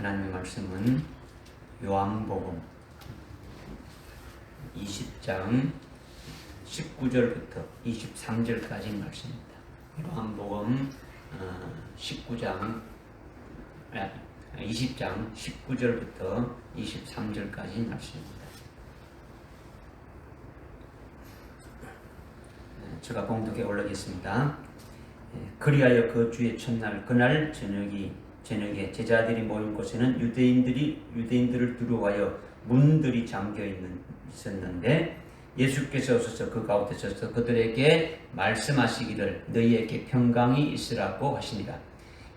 하나님의 말씀은 요한복음 20장 19절부터 23절까지 말씀입니다. 요한복음 20장 19절부터 23절까지 말씀입니다. 제가 봉독에 올리겠습니다. 그리하여 그 주의 첫날 그날 저녁에 제자들이 모인 곳에는 유대인들을 두려워하여 문들이 잠겨 있었는데 예수께서 오셔서 그 가운데 서서 그들에게 말씀하시기를 너희에게 평강이 있으라고 하시니라.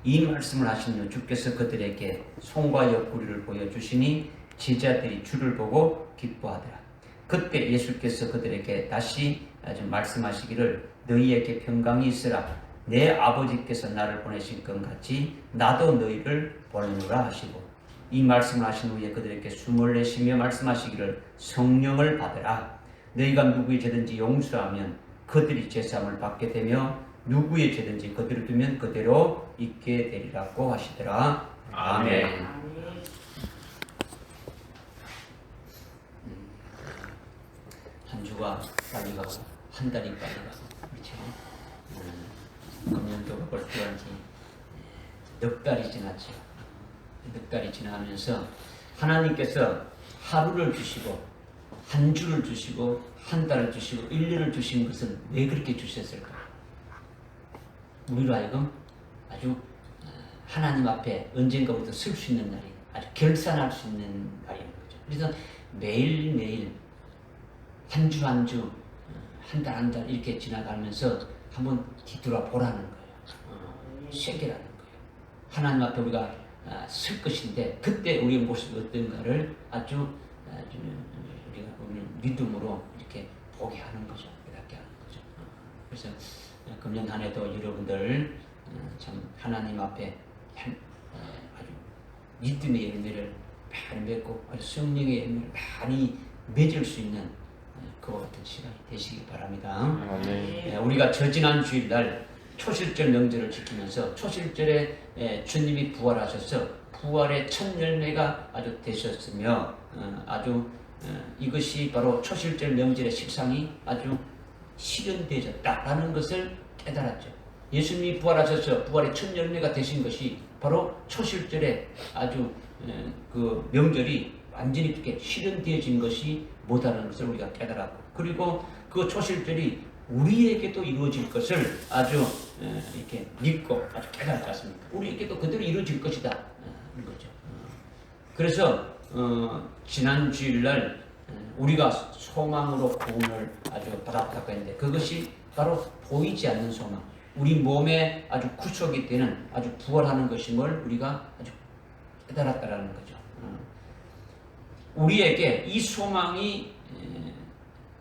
이 말씀을 하신 후 주께서 그들에게 손과 옆구리를 보여주시니 제자들이 주를 보고 기뻐하더라. 그때 예수께서 그들에게 다시 말씀하시기를 너희에게 평강이 있으라. 내 아버지께서 나를 보내신 것 같이 나도 너희를 보내노라 하시고 이 말씀을 하신 후에 그들에게 숨을 내쉬며 말씀하시기를 성령을 받으라. 너희가 누구의 죄든지 용서하면 그들이 제사함을 받게 되며 누구의 죄든지 그대로 두면 그대로 있게 되리라고 하시더라. 아멘. 한 주가 빨리 가고 한 달이 빨리 가고 그렇죠. 금년도가 벌써 넉 달이 지났죠. 넉 달이 지나면서 하나님께서 하루를 주시고 한 주를 주시고 한 달을 주시고 1년을 주신 것은 왜 그렇게 주셨을까? 우리로 하여금 아주 하나님 앞에 언젠가부터 설 수 있는 날이 아주 결산할 수 있는 날인 거죠. 그래서 매일매일 한 주 한 주 한 달 한 달 이렇게 지나가면서 한번 뒤돌아보라는 거예요. 새기라는 거예요. 하나님 앞에 우리가 설 것인데 그때 우리의 모습이 어떤가를 아주 우리가 믿음으로 이렇게 보게 하는 거죠. 깨닫게 하는 거죠. 그래서 금년 한 해도 여러분들 참 하나님 앞에 아주 믿음의 열매를 많이 맺고 아주 성령의 열매를 많이 맺을 수 있는 그와 같은 시간이 되시기 바랍니다. 네. 우리가 지난 주일날 초실절 명절을 지키면서 초실절에 주님이 부활하셔서 부활의 첫 열매가 아주 되셨으며 아주 이것이 바로 초실절 명절의 식상이 아주 실현되어졌다라는 것을 깨달았죠. 예수님이 부활하셔서 부활의 첫 열매가 되신 것이 바로 초실절에 아주 그 명절이 완전히 이렇게 실현되어진 것이 뭐다라는 것을 우리가 깨달았고 그리고 그 초실절이 우리에게도 이루어질 것을 아주 이렇게 믿고 아주 깨달았지 않습니까? 우리에게도 그대로 이루어질 것이다 이런 거죠. 그래서 지난 주일날 우리가 소망으로 구원을 아주 받았다고 했는데 그것이 바로 보이지 않는 소망, 우리 몸에 아주 구속이 되는 아주 부활하는 것임을 우리가 아주 깨달았다라는 거죠. 우리에게 이 소망이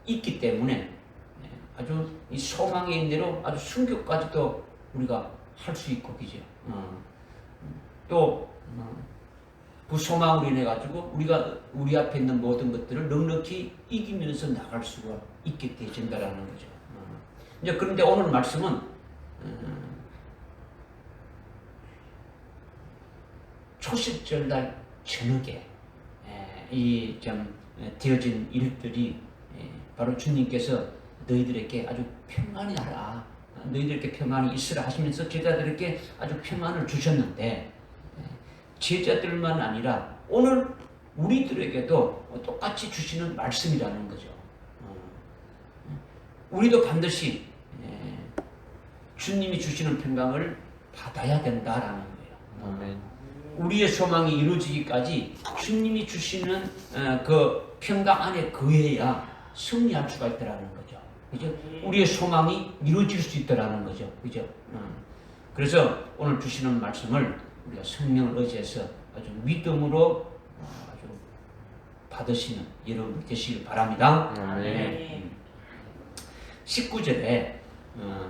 있기 때문에 아주 이 소망에 있는 대로 아주 순교까지도 우리가 할 수 있고 그죠. 또 그 소망으로 인해 가지고 우리가 우리 앞에 있는 모든 것들을 넉넉히 이기면서 나갈 수가 있게 되진다라는 거죠. 이제 그런데 오늘 말씀은 초실절날 저녁에 이 좀 되어진 일들이 바로 주님께서 너희들에게 아주 평안히 하라, 너희들에게 평안이 있으라 하시면서 제자들에게 아주 평안을 주셨는데 제자들만 아니라 오늘 우리들에게도 똑같이 주시는 말씀이라는 거죠. 우리도 반드시 주님이 주시는 평강을 받아야 된다라는 거예요. 아멘. 우리의 소망이 이루어지기까지 주님이 주시는 그 평강 안에 거해야 승리할 수가 있다라는 거죠. 그죠? 우리의 소망이 이루어질 수 있다라는 거죠. 그죠? 그래서 오늘 주시는 말씀을 우리가 성령을 의지해서 아주 믿음으로 아주 받으시는 여러분 되시길 바랍니다. 네. 19절에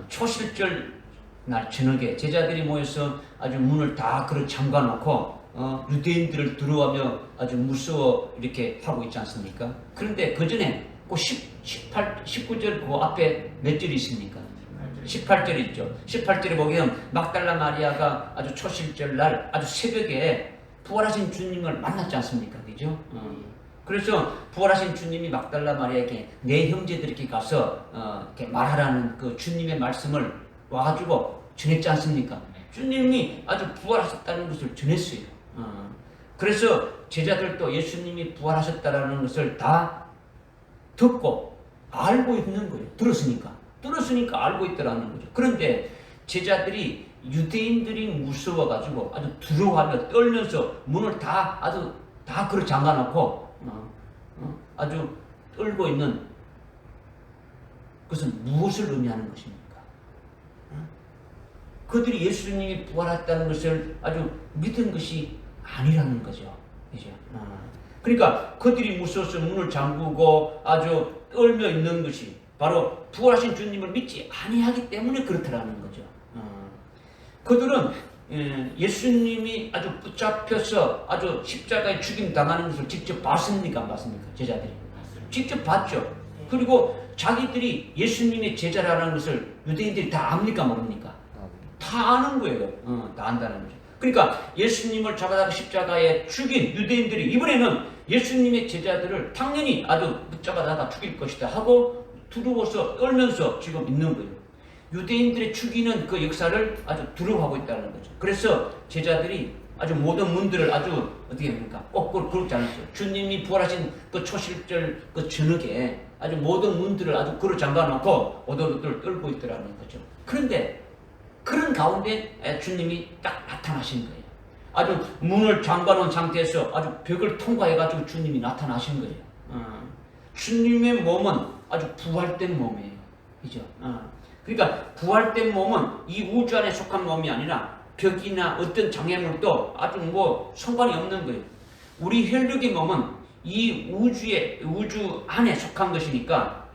초실절 날 저녁에 제자들이 모여서 아주 문을 다 잠가 놓고 유대인들을 두려워하며 아주 무서워 이렇게 하고 있지 않습니까? 그런데 그 전에 그 19절 그 앞에 몇 절이 있습니까? 18절 있죠. 18절에 보면 막달라 마리아가 아주 초실절 날 아주 새벽에 부활하신 주님을 만났지 않습니까? 그죠? 그래서 부활하신 주님이 막달라 마리아에게 내 형제들에게 가서 이렇게 말하라는 그 주님의 말씀을 와가지고 전했지 않습니까? 주님이 아주 부활하셨다는 것을 전했어요. 그래서 제자들도 예수님이 부활하셨다는 것을 다 듣고 알고 있는 거예요. 들었으니까 알고 있더라는 거죠. 그런데 제자들이 유대인들이 무서워가지고 아주 두려워하며 떨면서 문을 다 걸어 잠가놓고 아주 떨고 있는 그것은 무엇을 의미하는 것입니까? 그들이 예수님이 부활했다는 것을 아주 믿은 것이 아니라는 거죠. 그죠? 그러니까 그들이 무서워서 문을 잠그고 아주 떨며 있는 것이 바로 부활하신 주님을 믿지 아니하기 때문에 그렇다라는 거죠. 그들은 예수님이 아주 붙잡혀서 아주 십자가에 죽임 당하는 것을 직접 봤습니까? 안 봤습니까? 제자들이 직접 봤죠. 그리고 자기들이 예수님의 제자라는 것을 유대인들이 다 압니까? 모릅니까? 다 아는 거예요. 다 안다는 거죠. 그러니까 예수님을 잡아다가 십자가에 죽인 유대인들이 이번에는 예수님의 제자들을 당연히 아주 붙잡아다가 죽일 것이다 하고 두려워서 떨면서 지금 있는 거예요. 유대인들의 죽이는 그 역사를 아주 두려워하고 있다는 거죠. 그래서 제자들이 아주 모든 문들을 아주 어떻게 합니까? 거꾸로 그렇지 않았죠. 주님이 부활하신 그 초실절 그 저녁에 아주 모든 문들을 아주 걸어 잠가놓고 오돌오돌 떨고 있더라는 거죠. 그런데 그런 가운데 주님이 딱 나타나신 거예요. 아주 문을 잠가놓은 상태에서 아주 벽을 통과해가지고 주님이 나타나신 거예요. 주님의 몸은 아주 부활된 몸이에요. 그죠? 그러니까 부활된 몸은 이 우주 안에 속한 몸이 아니라 벽이나 어떤 장애물도 아주 뭐 상관이 없는 거예요. 우리 혈육의 몸은 이 우주 안에 속한 것이니까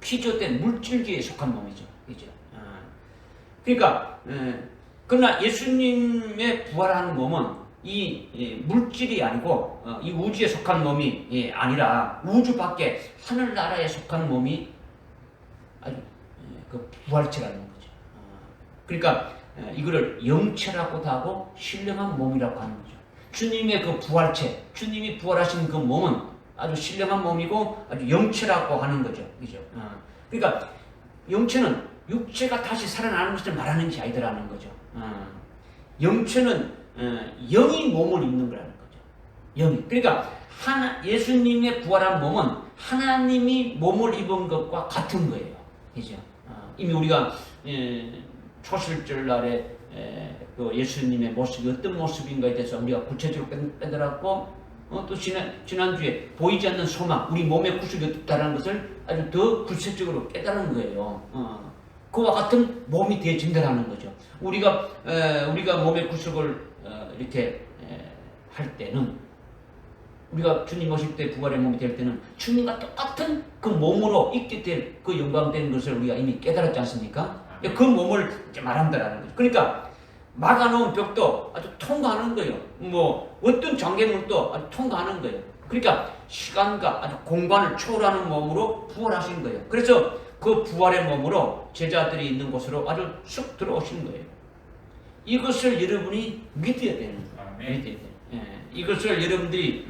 피조된 물질계에 속한 몸이죠. 그죠? 그러니까 그러나 예수님의 부활한 몸은 이 물질이 아니고 이 우주에 속한 몸이 아니라 우주 밖에 하늘나라에 속한 몸이 아주 그 부활체라는 거죠. 그러니까 이거를 영체라고도 하고 신령한 몸이라고 하는 거죠. 주님의 그 부활체, 주님이 부활하신 그 몸은 아주 신령한 몸이고 아주 영체라고 하는 거죠. 그죠? 그러니까 영체는 육체가 다시 살아나는 것을 말하는 게 아니더라는 거죠. 영체는 영이 몸을 입는 거라는 거죠. 영이. 그러니까 예수님의 부활한 몸은 하나님이 몸을 입은 것과 같은 거예요. 그죠? 이미 우리가 초실절 날에 그 예수님의 모습이 어떤 모습인가에 대해서 우리가 구체적으로 깨달았고 또 지난주에 보이지 않는 소망, 우리 몸의 구속이 어떻다는 것을 아주 더 구체적으로 깨달은 거예요. 그와 같은 몸이 되어진다는 거죠. 우리가 몸의 구속을 이렇게 할 때는 우리가 주님 오실 때 부활의 몸이 될 때는 주님과 똑같은 그 몸으로 있게 될 그 영광된 것을 우리가 이미 깨달았지 않습니까? 그 몸을 이제 말한다라는 거죠. 그러니까 막아놓은 벽도 아주 통과하는 거예요. 뭐 어떤 장애물도 아주 통과하는 거예요. 그러니까 시간과 아주 공간을 초월하는 몸으로 부활하신 거예요. 그래서 그 부활의 몸으로 제자들이 있는 곳으로 아주 쑥 들어오신 거예요. 이것을 여러분이 믿어야 되는 거예요. 믿어야 돼요. 이것을 여러분들이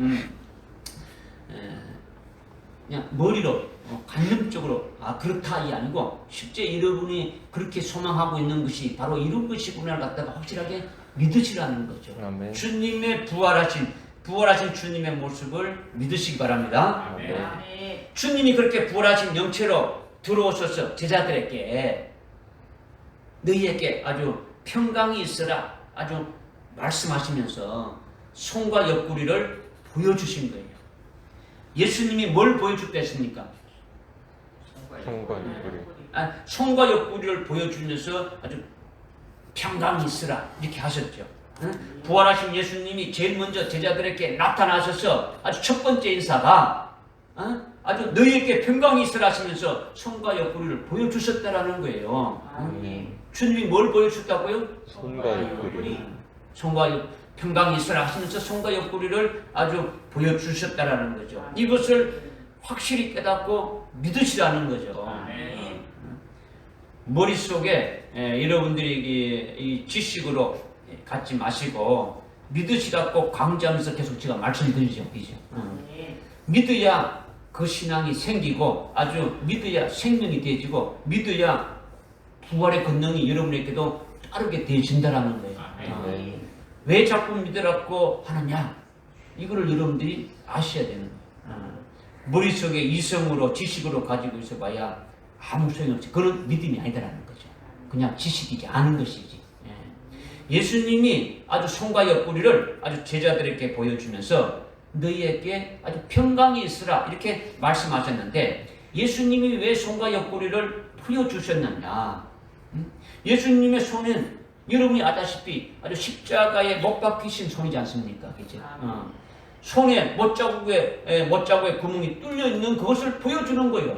그냥 머리로 관념적으로 그렇다 이 아니고 실제 여러분이 그렇게 소망하고 있는 것이 바로 이런 것이구나를 갖다가 확실하게 믿으시라는 거죠. 아멘. 주님의 부활하신 주님의 모습을 믿으시기 바랍니다. 아멘. 주님이 그렇게 부활하신 영체로 들어오셔서 제자들에게 너희에게 아주 평강이 있으라 아주 말씀하시면서 손과 옆구리를 보여주신 거예요. 예수님이 뭘 보여줬다 했습니까? 손과 옆구리. 손과 옆구리를 보여주면서 아주 평강이 있으라 이렇게 하셨죠. 부활하신 예수님이 제일 먼저 제자들에게 나타나셔서 아주 첫 번째 인사가 아주 너희에게 평강이 있으라 하시면서 손과 옆구리를 보여주셨다라는 거예요. 주님이 뭘 보여주셨다고요? 손과 옆구리. 손과 평강이 있으라 하시면서 손과 옆구리를 아주 보여주셨다라는 거죠. 이것을 확실히 깨닫고 믿으시라는 거죠. 머릿속에 여러분들이 이 지식으로 갖지 마시고 믿으시라고 강조하면서 계속 제가 말씀드리죠. 그죠? 믿어야 그 신앙이 생기고 아주 믿어야 생명이 되어지고 믿어야 부활의 권능이 여러분에게도 따르게 되어진다라는 거예요. 왜 자꾸 믿으라고 하느냐? 이거를 여러분들이 아셔야 되는 거예요. 머릿속에 이성으로 지식으로 가지고 있어 봐야 아무 소용없지. 그건 믿음이 아니다라는 거죠. 그냥 지식이지 아는 것이지. 예수님이 아주 손과 옆구리를 아주 제자들에게 보여주면서 너희에게 아주 평강이 있으라 이렇게 말씀하셨는데 예수님이 왜 손과 옆구리를 보여주셨느냐? 예수님의 손은 여러분이 아다시피 아주 십자가에 못 박히신 손이지 않습니까? 그죠? 손에 못자국에 구멍이 뚫려 있는 그것을 보여주는 거예요.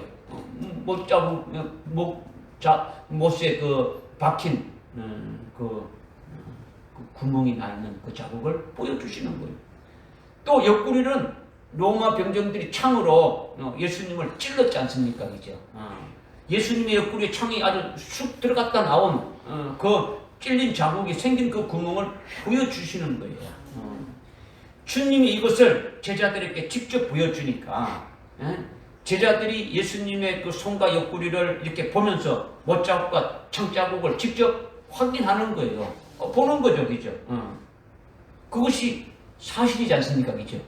못에 그 박힌 그 구멍이 나 있는 그 자국을 보여주시는 거예요. 또 옆구리는 로마 병정들이 창으로 예수님을 찔렀지 않습니까? 그죠? 예수님의 옆구리에 창이 아주 쑥 들어갔다 나온 그 찔린 자국이 생긴 그 구멍을 보여주시는 거예요. 주님이 이것을 제자들에게 직접 보여주니까 제자들이 예수님의 그 손과 옆구리를 이렇게 보면서 못자국과 창자국을 직접 확인하는 거예요. 보는 거죠, 그죠? 그것이 사실이지 않습니까, 그죠?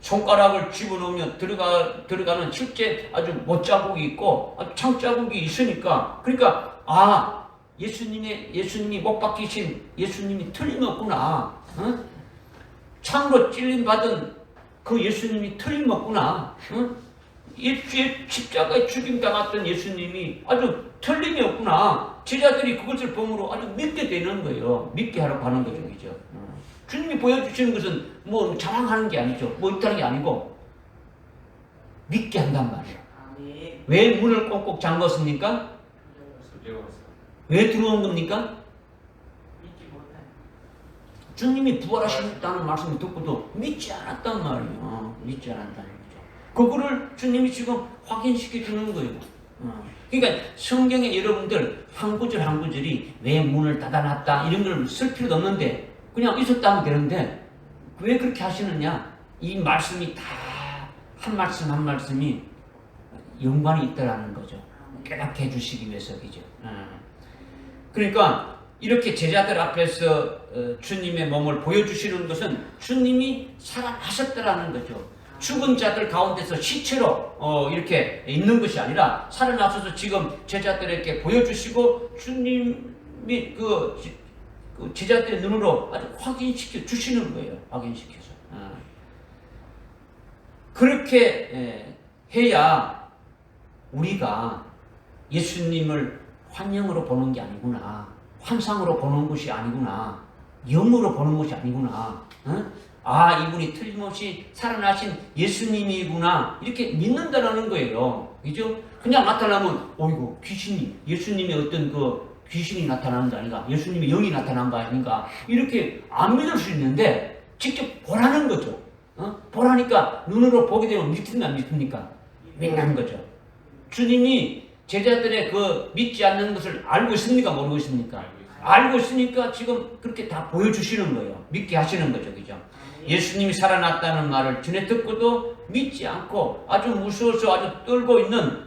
손가락을 집어넣으면 들어가는 실제 아주 못자국이 있고 아주 창자국이 있으니까 그러니까 예수님이 못 박히신 예수님이 틀림없구나. 창으로 찔림 받은 그 예수님이 틀림없구나. 십자가에 죽임 당했던 예수님이 아주 틀림이 없구나. 제자들이 그것을 보므로 아주 믿게 되는 거예요. 믿게 하라고 하는 거죠, 그죠? 주님이 보여주시는 것은 뭐 자랑하는 게 아니죠. 뭐 있다는 게 아니고 믿게 한단 말이에요. 왜 문을 꼭꼭 잠궜습니까? 왜 들어온 겁니까? 주님이 부활하셨다는 말씀을 듣고도 믿지 않았단 말이에요. 믿지 않았다는 거죠. 그거를 주님이 지금 확인시켜 주는 거예요. 그러니까 성경에 여러분들 한 구절 한 구절이 왜 문을 닫아놨다 이런 걸 쓸 필요도 없는데 그냥 있었다면 되는데 왜 그렇게 하시느냐? 이 말씀이 다 한 말씀 한 말씀이 연관이 있다라는 거죠. 깨닫게 해주시기 위해서 그죠. 그러니까 이렇게 제자들 앞에서 주님의 몸을 보여주시는 것은 주님이 살아나셨다라는 거죠. 죽은 자들 가운데서 시체로 이렇게 있는 것이 아니라 살아나셔서 지금 제자들에게 보여주시고 주님이 그 제자들의 눈으로 아주 확인시켜 주시는 거예요. 확인시켜서. 그렇게 해야 우리가 예수님을 환영으로 보는 게 아니구나. 환상으로 보는 것이 아니구나. 영으로 보는 것이 아니구나. 이분이 틀림없이 살아나신 예수님이구나. 이렇게 믿는다라는 거예요. 그죠? 그냥 나타나면, 이거 귀신이, 예수님의 어떤 귀신이 나타나는 거 아닌가? 예수님의 영이 나타난 거 아닌가? 이렇게 안 믿을 수 있는데, 직접 보라는 거죠. 보라니까 눈으로 보게 되면 믿습니까? 안 믿습니까? 믿는 거죠. 주님이 제자들의 믿지 않는 것을 알고 있습니까? 모르고 있습니까? 알고 있으니까 지금 그렇게 다 보여주시는 거예요. 믿게 하시는 거죠. 그죠? 예수님이 살아났다는 말을 전해 듣고도 믿지 않고 아주 무서워서 아주 떨고 있는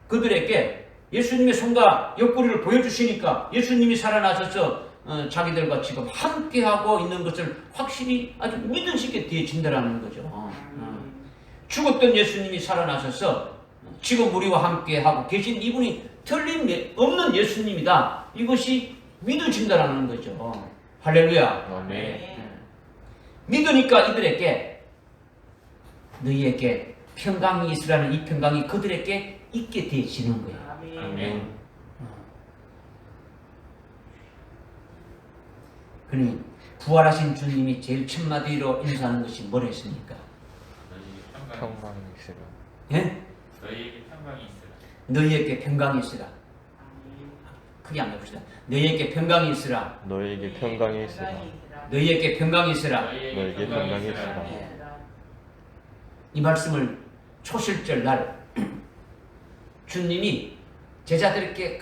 그들에게 예수님의 손과 옆구리를 보여주시니까 예수님이 살아나셔서 자기들과 지금 함께하고 있는 것을 확실히 아주 믿으시게 되어진다라는 거죠. 죽었던 예수님이 살아나셔서 지금 우리와 함께하고 계신 이분이 틀림없는 예수님이다. 이것이 믿어진다라는 거죠. 할렐루야. 아멘. 믿으니까 이들에게 너희에게 평강이 있으라는 이 평강이 그들에게 있게 되어지는 거예요. 아멘. 그러니 부활하신 주님이 제일 첫마디로 인사하는 것이 뭐라 했습니까? 평강이 있으라. 예? 너희에게 평강이 있으라. 너희에게 평강이 있으라. 크게 한번 해봅시다. 너희에게 평강이 있으라. 너에게 평강이 있으라. 너희에게 평강이 있으라. 너에게 평강이 있으라. 이 말씀을 초실절 날 주님이 제자들에게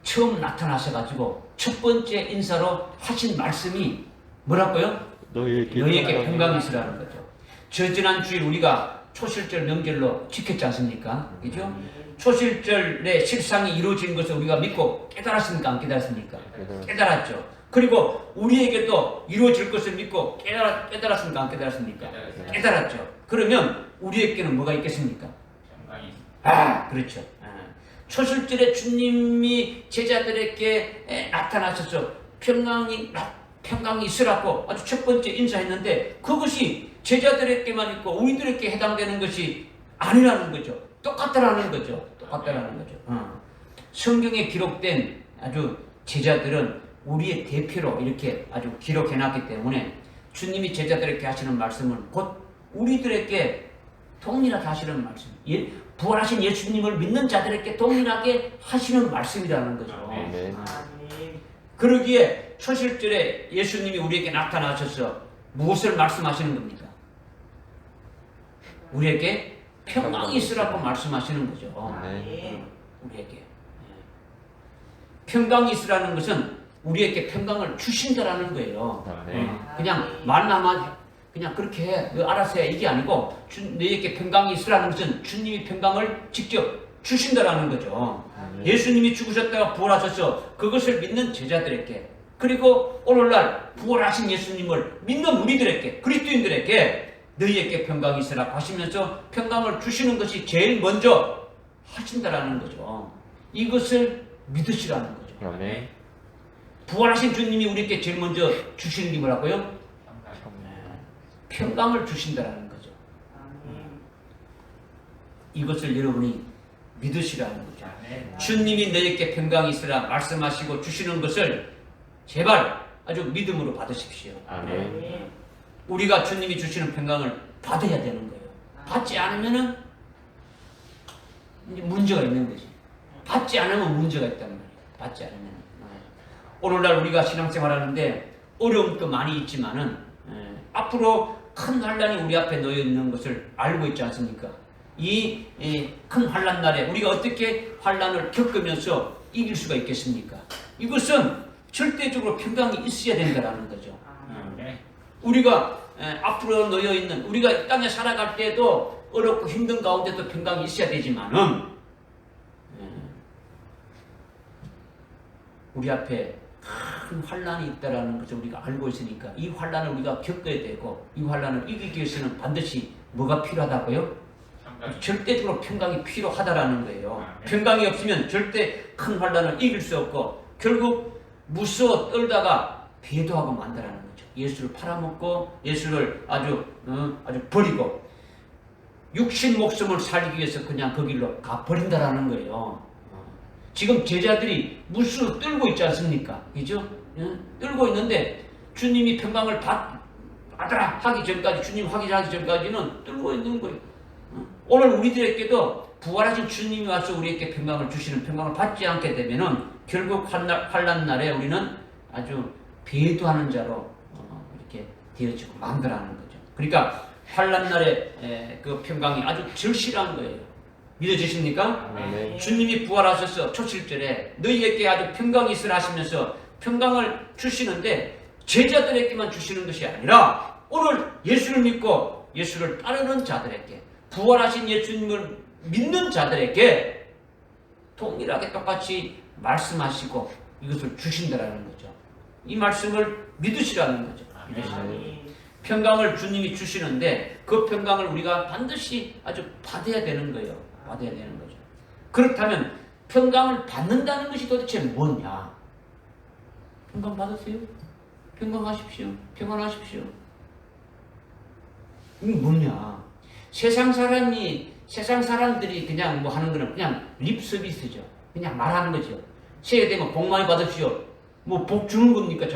처음 나타나셔가지고 첫 번째 인사로 하신 말씀이 뭐라고요? 너희에게 평강이 있으라는 거죠. 지난 주일 우리가 초실절 명절로 지켰지 않습니까? 그죠? 초실절의 실상이 이루어진 것을 우리가 믿고 깨달았습니까? 안 깨달았습니까? 깨달았죠. 그리고 우리에게도 이루어질 것을 믿고 깨달았습니까? 안 깨달았습니까? 깨달았죠. 그러면 우리에게는 뭐가 있겠습니까? 그렇죠. 초실절에 주님이 제자들에게 나타나셔서 평강이 있으라고 아주 첫 번째 인사했는데 그것이 제자들에게만 있고 우리들에게 해당되는 것이 아니라는 거죠. 똑같다라는 거죠. 성경에 기록된 아주 제자들은 우리의 대표로 이렇게 아주 기록해놨기 때문에 주님이 제자들에게 하시는 말씀은 곧 우리들에게 동일하게 하시는 말씀. 부활하신 예수님을 믿는 자들에게 동일하게 하시는 말씀이라는 거죠. 그러기에 초실절에 예수님이 우리에게 나타나셔서 무엇을 말씀하시는 겁니까? 우리에게 평강이 있으라고 말씀하시는 거죠. 우리에게. 평강이 있으라는 것은 우리에게 평강을 주신다라는 거예요. 그냥 말만 그냥 그렇게 해, 너 알아서 해 이게 아니고 너희에게 평강이 있으라는 것은 주님이 평강을 직접 주신다라는 거죠. 예수님이 죽으셨다가 부활하셔서 그것을 믿는 제자들에게 그리고 오늘날 부활하신 예수님을 믿는 우리들에게 그리스도인들에게 너희에게 평강이 있으라고 하시면서 평강을 주시는 것이 제일 먼저 하신다라는 거죠. 이것을 믿으시라는 거죠. 부활하신 주님이 우리에게 제일 먼저 주시는 게 뭐라고요? 평강을 주신다라는 거죠. 이것을 여러분이 믿으시라는 거죠. 주님이 너희에게 평강이 있으라 말씀하시고 주시는 것을 제발 아주 믿음으로 받으십시오. 우리가 주님이 주시는 평강을 받아야 되는 거예요. 받지 않으면은 이제 문제가 있는 거지. 받지 않으면 문제가 있단 말이에요. 받지 않으면. 오늘날 우리가 신앙생활하는데 어려움도 많이 있지만은 앞으로 큰 환란이 우리 앞에 놓여 있는 것을 알고 있지 않습니까? 이 큰 환란 날에 우리가 어떻게 환란을 겪으면서 이길 수가 있겠습니까? 이것은 절대적으로 평강이 있어야 된다는 거죠. 우리가 앞으로 놓여 있는 우리가 이 땅에 살아갈 때도 어렵고 힘든 가운데도 평강이 있어야 되지만은 우리 앞에 큰 환란이 있다라는 것을 우리가 알고 있으니까 이 환란을 우리가 겪어야 되고 이 환란을 이기기 위해서는 반드시 뭐가 필요하다고요? 절대적으로 평강이 필요하다라는 거예요. 평강이 없으면 절대 큰 환란을 이길 수 없고 결국 무서워 떨다가 배도하고 만다라는 거죠. 예수를 팔아먹고 예수를 아주 버리고 육신 목숨을 살기 위해서 그냥 그 길로 가버린다라는 거예요. 지금 제자들이 무수로 떨고 있지 않습니까? 그죠? 떨고 있는데 주님이 평강을 받아라 하기 전까지 주님 확인하기 전까지는 떨고 있는 거예요. 오늘 우리들에게도 부활하신 주님이 와서 우리에게 평강을 주시는 평강을 받지 않게 되면은 결국 환난 날에 우리는 아주 배도하는 자로 이렇게 되어지고 만들어가는 거죠. 그러니까 환난 날에 그 평강이 아주 절실한 거예요. 믿어지십니까? 네. 주님이 부활하셔서 초실절에 너희에게 아주 평강이 있으라 하시면서 평강을 주시는데 제자들에게만 주시는 것이 아니라 오늘 예수를 믿고 예수를 따르는 자들에게 부활하신 예수님을 믿는 자들에게 동일하게 똑같이 말씀하시고 이것을 주신다라는 거죠. 이 말씀을 믿으시라는 거죠. 평강을 주님이 주시는데 그 평강을 우리가 반드시 아주 받아야 되는 거예요. 받아야 되는 거죠. 그렇다면 평강을 받는다는 것이 도대체 뭐냐? 평강 받으세요? 평강하십시오. 평안하십시오. 이게 뭐냐? 세상 사람들이 그냥 뭐 하는 거는 그냥 립 서비스죠. 그냥 말하는 거죠. 새해 되면 복 많이 받으시오. 뭐 복 주는 겁니까?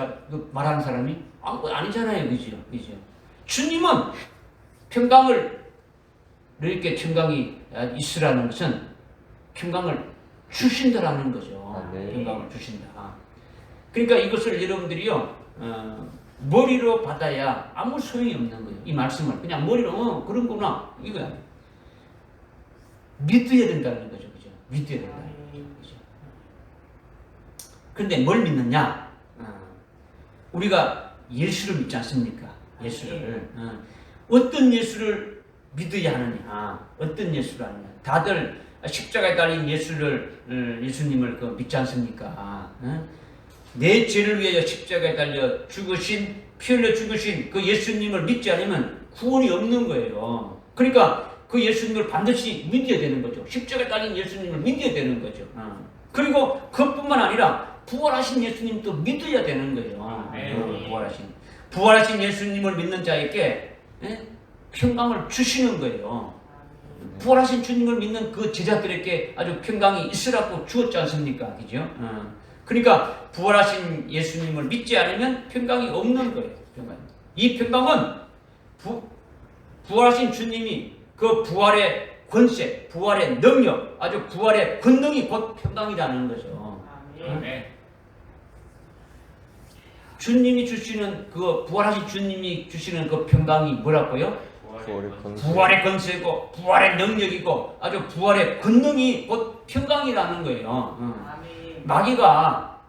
말하는 사람이? 아니잖아요. 그죠? 주님은 평강을 너희에게 평강이 있으라는 것은 평강을 주신다라는 거죠. 평강을 주신다. 그러니까 이것을 여러분들이요 머리로 받아야 아무 소용이 없는 거예요. 이 말씀을 그냥 머리로 그런구나 이거야. 믿어야 된다는 거죠. 그죠? 믿어야 된다는 거죠. 그죠? 그런데 뭘 믿느냐? 우리가 예수를 믿지 않습니까? 예수를. 어떤 예수를 믿어야 하느냐? 어떤 예수를 하느냐? 다들 십자가에 달린 예수님을 믿지 않습니까? 내 죄를 위하여 십자가에 달려 죽으신, 피 흘려 죽으신 그 예수님을 믿지 않으면 구원이 없는 거예요. 그러니까 그 예수님을 반드시 믿어야 되는 거죠. 십자가에 달린 예수님을 믿어야 되는 거죠. 그리고 그뿐만 아니라 부활하신 예수님도 믿어야 되는 거예요. 부활하신 예수님을 믿는 자에게 평강을 주시는 거예요. 부활하신 주님을 믿는 그 제자들에게 아주 평강이 있으라고 주었지 않습니까? 그죠? 그러니까 부활하신 예수님을 믿지 않으면 평강이 없는 거예요. 이 평강은 부활하신 주님이 그 부활의 권세, 부활의 능력, 아주 부활의 권능이 곧 평강이라는 거죠. 주님이 주시는 그 부활하신 주님이 주시는 그 평강이 뭐라고요? 부활의 권세고 부활의 능력이고 아주 부활의 권능이 곧 평강이라는 거예요. 마귀가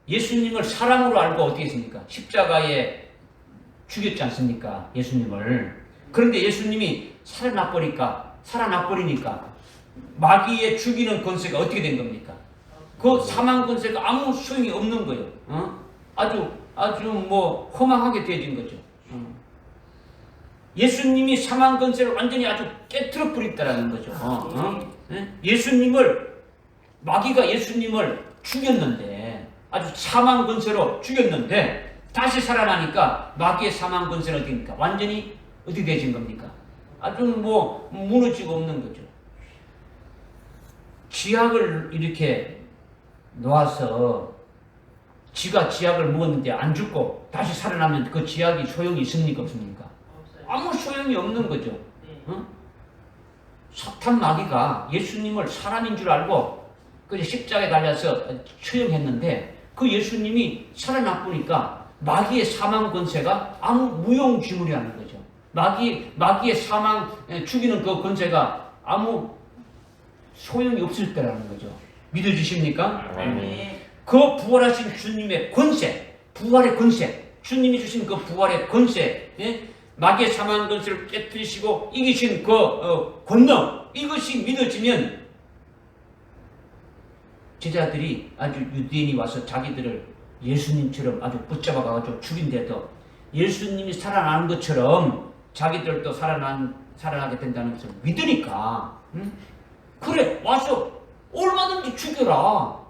예수님을 사람으로 알고 어떻게 했습니까? 십자가에 죽였지 않습니까? 예수님을. 그런데 예수님이 살아나버리니까 마귀의 죽이는 권세가 어떻게 된 겁니까? 그 사망 권세가 아무 소용이 없는 거예요. 아주 뭐 허망하게 되어진 거죠. 예수님이 사망 권세를 완전히 아주 깨트려 버렸다라는 거죠. 마귀가 예수님을 죽였는데 아주 사망 권세로 죽였는데 다시 살아나니까 마귀의 사망 권세는 어디입니까? 완전히 어떻게 되진 겁니까? 아주 뭐 무너지고 없는 거죠. 쥐약을 이렇게 놓아서 쥐가 쥐약을 먹었는데 안 죽고 다시 살아나면 그 쥐약이 소용이 있습니까? 없습니까? 아무 소용이 없는 거죠. 사탄 마귀가 예수님을 사람인 줄 알고 그 십자가에 달려서 처형했는데 그 예수님이 살아나보니까 마귀의 사망 권세가 아무 무용지물이라는 거죠. 마귀의 사망 죽이는 그 권세가 아무 소용이 없을 때라는 거죠. 믿어주십니까? 그 부활하신 주님의 권세, 부활의 권세, 주님이 주신 그 부활의 권세, 마귀의 사망 권세를 깨뜨리시고 이기신 그 권능, 이것이 믿어지면 제자들이 아주 유대인이 와서 자기들을 예수님처럼 아주 붙잡아가지고 죽인데도 예수님이 살아나는 것처럼 자기들도 살아나게 된다는 것을 믿으니까 그래 와서 얼마든지 죽여라.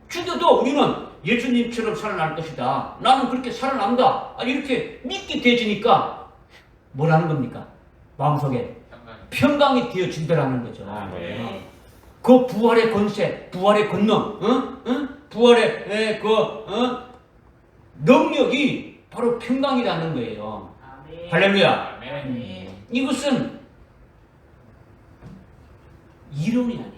죽여도 우리는 예수님처럼 살아날 것이다. 나는 그렇게 살아난다. 이렇게 믿게 되지니까 뭐라는 겁니까? 마음속에 평강이 되어진다라는 거죠. 그 부활의 권세, 부활의 권능, 부활의 능력이 바로 평강이라는 거예요. 할렐루야. 이것은 이론이 아니에요.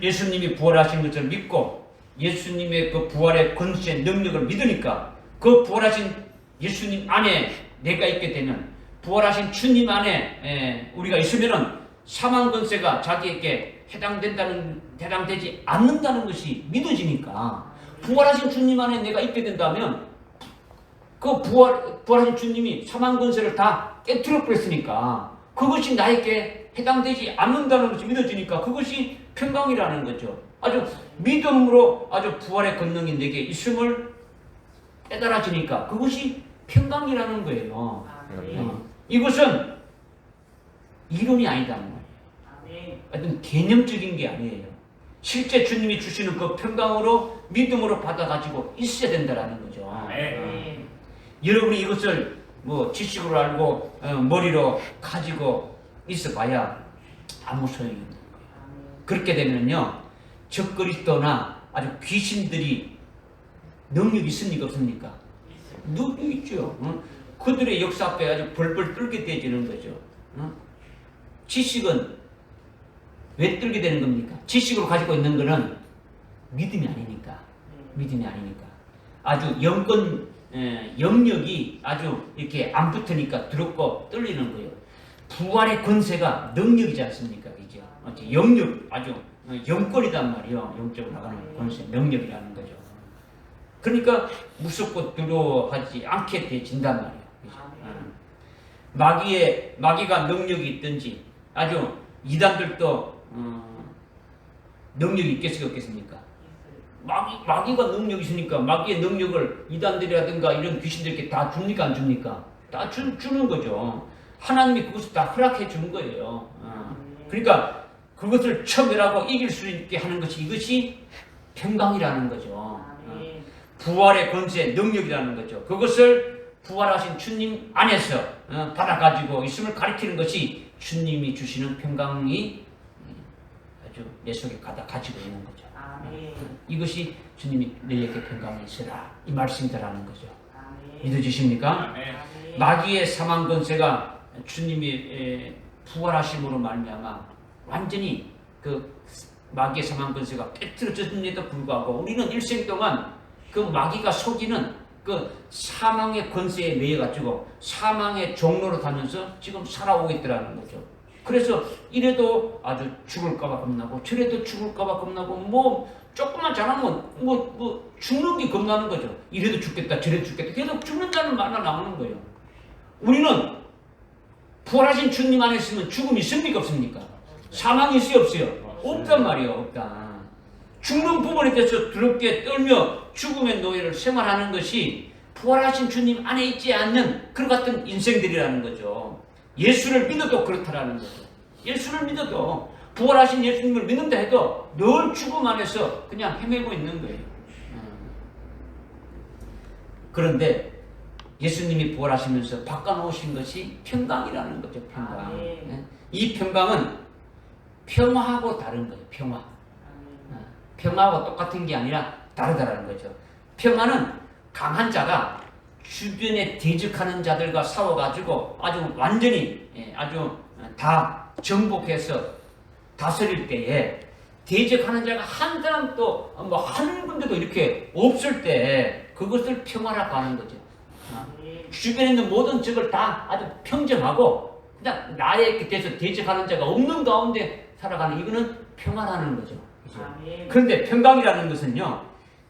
예수님이 부활하신 것을 믿고 예수님의 그 부활의 권세, 능력을 믿으니까 그 부활하신 예수님 안에 내가 있게 되면 부활하신 주님 안에 우리가 있으면은 사망 권세가 자기에게 해당되지 않는다는 것이 믿어지니까 부활하신 주님 안에 내가 있게 된다면 그 부활하신 주님이 사망 권세를 다 깨트려 버렸으니까 그것이 나에게 해당되지 않는다는 것이 믿어지니까 그것이 평강이라는 거죠. 아주 믿음으로 아주 부활의 권능이 내게 있음을 깨달아지니까 그것이 평강이라는 거예요. 이것은 이론이 아니다는 거예요. 어떤 개념적인 게 아니에요. 실제 주님이 주시는 그 평강으로 믿음으로 받아가지고 있어야 된다는 거죠. 여러분이 이것을 뭐 지식으로 알고 머리로 가지고 있어봐야 아무 소용이 없는 거예요. 그렇게 되면요 적그리스도나 아주 귀신들이 능력이 있습니까 없습니까? 능력이 있죠. 그들의 역사 앞에 아주 벌벌 떨게 되지는 거죠. 지식은 왜 떨게 되는 겁니까? 지식으로 가지고 있는 것은 믿음이 아니니까. 믿음이 아니니까. 아주 영역이 아주 이렇게 안 붙으니까 두렵고 떨리는 거예요. 부활의 권세가 능력이지 않습니까? 그죠? 영역, 아주 영권이단 말이요. 영적으로 나가는 권세, 능력이라는 거죠. 그러니까 무섭고 두려워하지 않게 되진단 말이에요. 마귀가 능력이 있든지 아주 이단들도 능력이 있겠어요, 없겠습니까? 마귀가 능력이 있으니까 마귀의 능력을 이단들이라든가 이런 귀신들께 다 줍니까, 안 줍니까? 다 주는 거죠. 하나님이 그것을 다 허락해 주는 거예요. 그러니까 그것을 처벌하고 이길 수 있게 하는 것이 이것이 평강이라는 거죠. 부활의 권세, 능력이라는 거죠. 그것을 부활하신 주님 안에서 받아가지고 있음을 가리키는 것이 주님이 주시는 평강이 아주 내 속에 가지고 있는 거죠. 이것이 주님이 너희에게 평강이 있으라 이 말씀이라는 거죠. 믿어지십니까? 마귀의 사망 권세가 주님이 부활하심으로 말미암아 완전히 그 마귀의 사망 권세가 깨트려졌음에도 불구하고 우리는 일생 동안 그 마귀가 속이는 그 사망의 권세에 매여가지고 사망의 종로로 다면서 지금 살아오고 있더라는 거죠. 그래서 이래도 아주 죽을까봐 겁나고 저래도 죽을까봐 겁나고 뭐 조금만 잘하면 뭐 죽는 게 겁나는 거죠. 이래도 죽겠다 저래도 죽겠다 계속 죽는다는 말만 나오는 거예요. 우리는 부활하신 주님 안에 있으면 죽음이 있습니까 없습니까? 사망이 있어요 없어요? 없단 말이에요. 없다. 죽는 부분에 대해서 두렵게 떨며 죽음의 노예를 생활하는 것이 부활하신 주님 안에 있지 않는 그런 같은 인생들이라는 거죠. 예수를 믿어도 그렇다라는 거죠. 예수를 믿어도 부활하신 예수님을 믿는다 해도 늘 죽음 안에서 그냥 헤매고 있는 거예요. 그런데 예수님이 부활하시면서 바꿔놓으신 것이 평강이라는 거죠. 평강. 이 평강은 평화하고 다른 거예요. 평화. 평화하고 똑같은 게 아니라 다르다라는 거죠. 평화는 강한 자가 주변에 대적하는 자들과 싸워가지고 아주 완전히 아주 다 정복해서 다스릴 때에 대적하는 자가 한 사람도 뭐 한 군데도 이렇게 없을 때 그것을 평화라고 하는 거죠. 주변에 있는 모든 적을 다 아주 평정하고 그냥 나에 대해서 대적하는 자가 없는 가운데 살아가는 이거는 평화라는 거죠. 그런데 평강이라는 것은요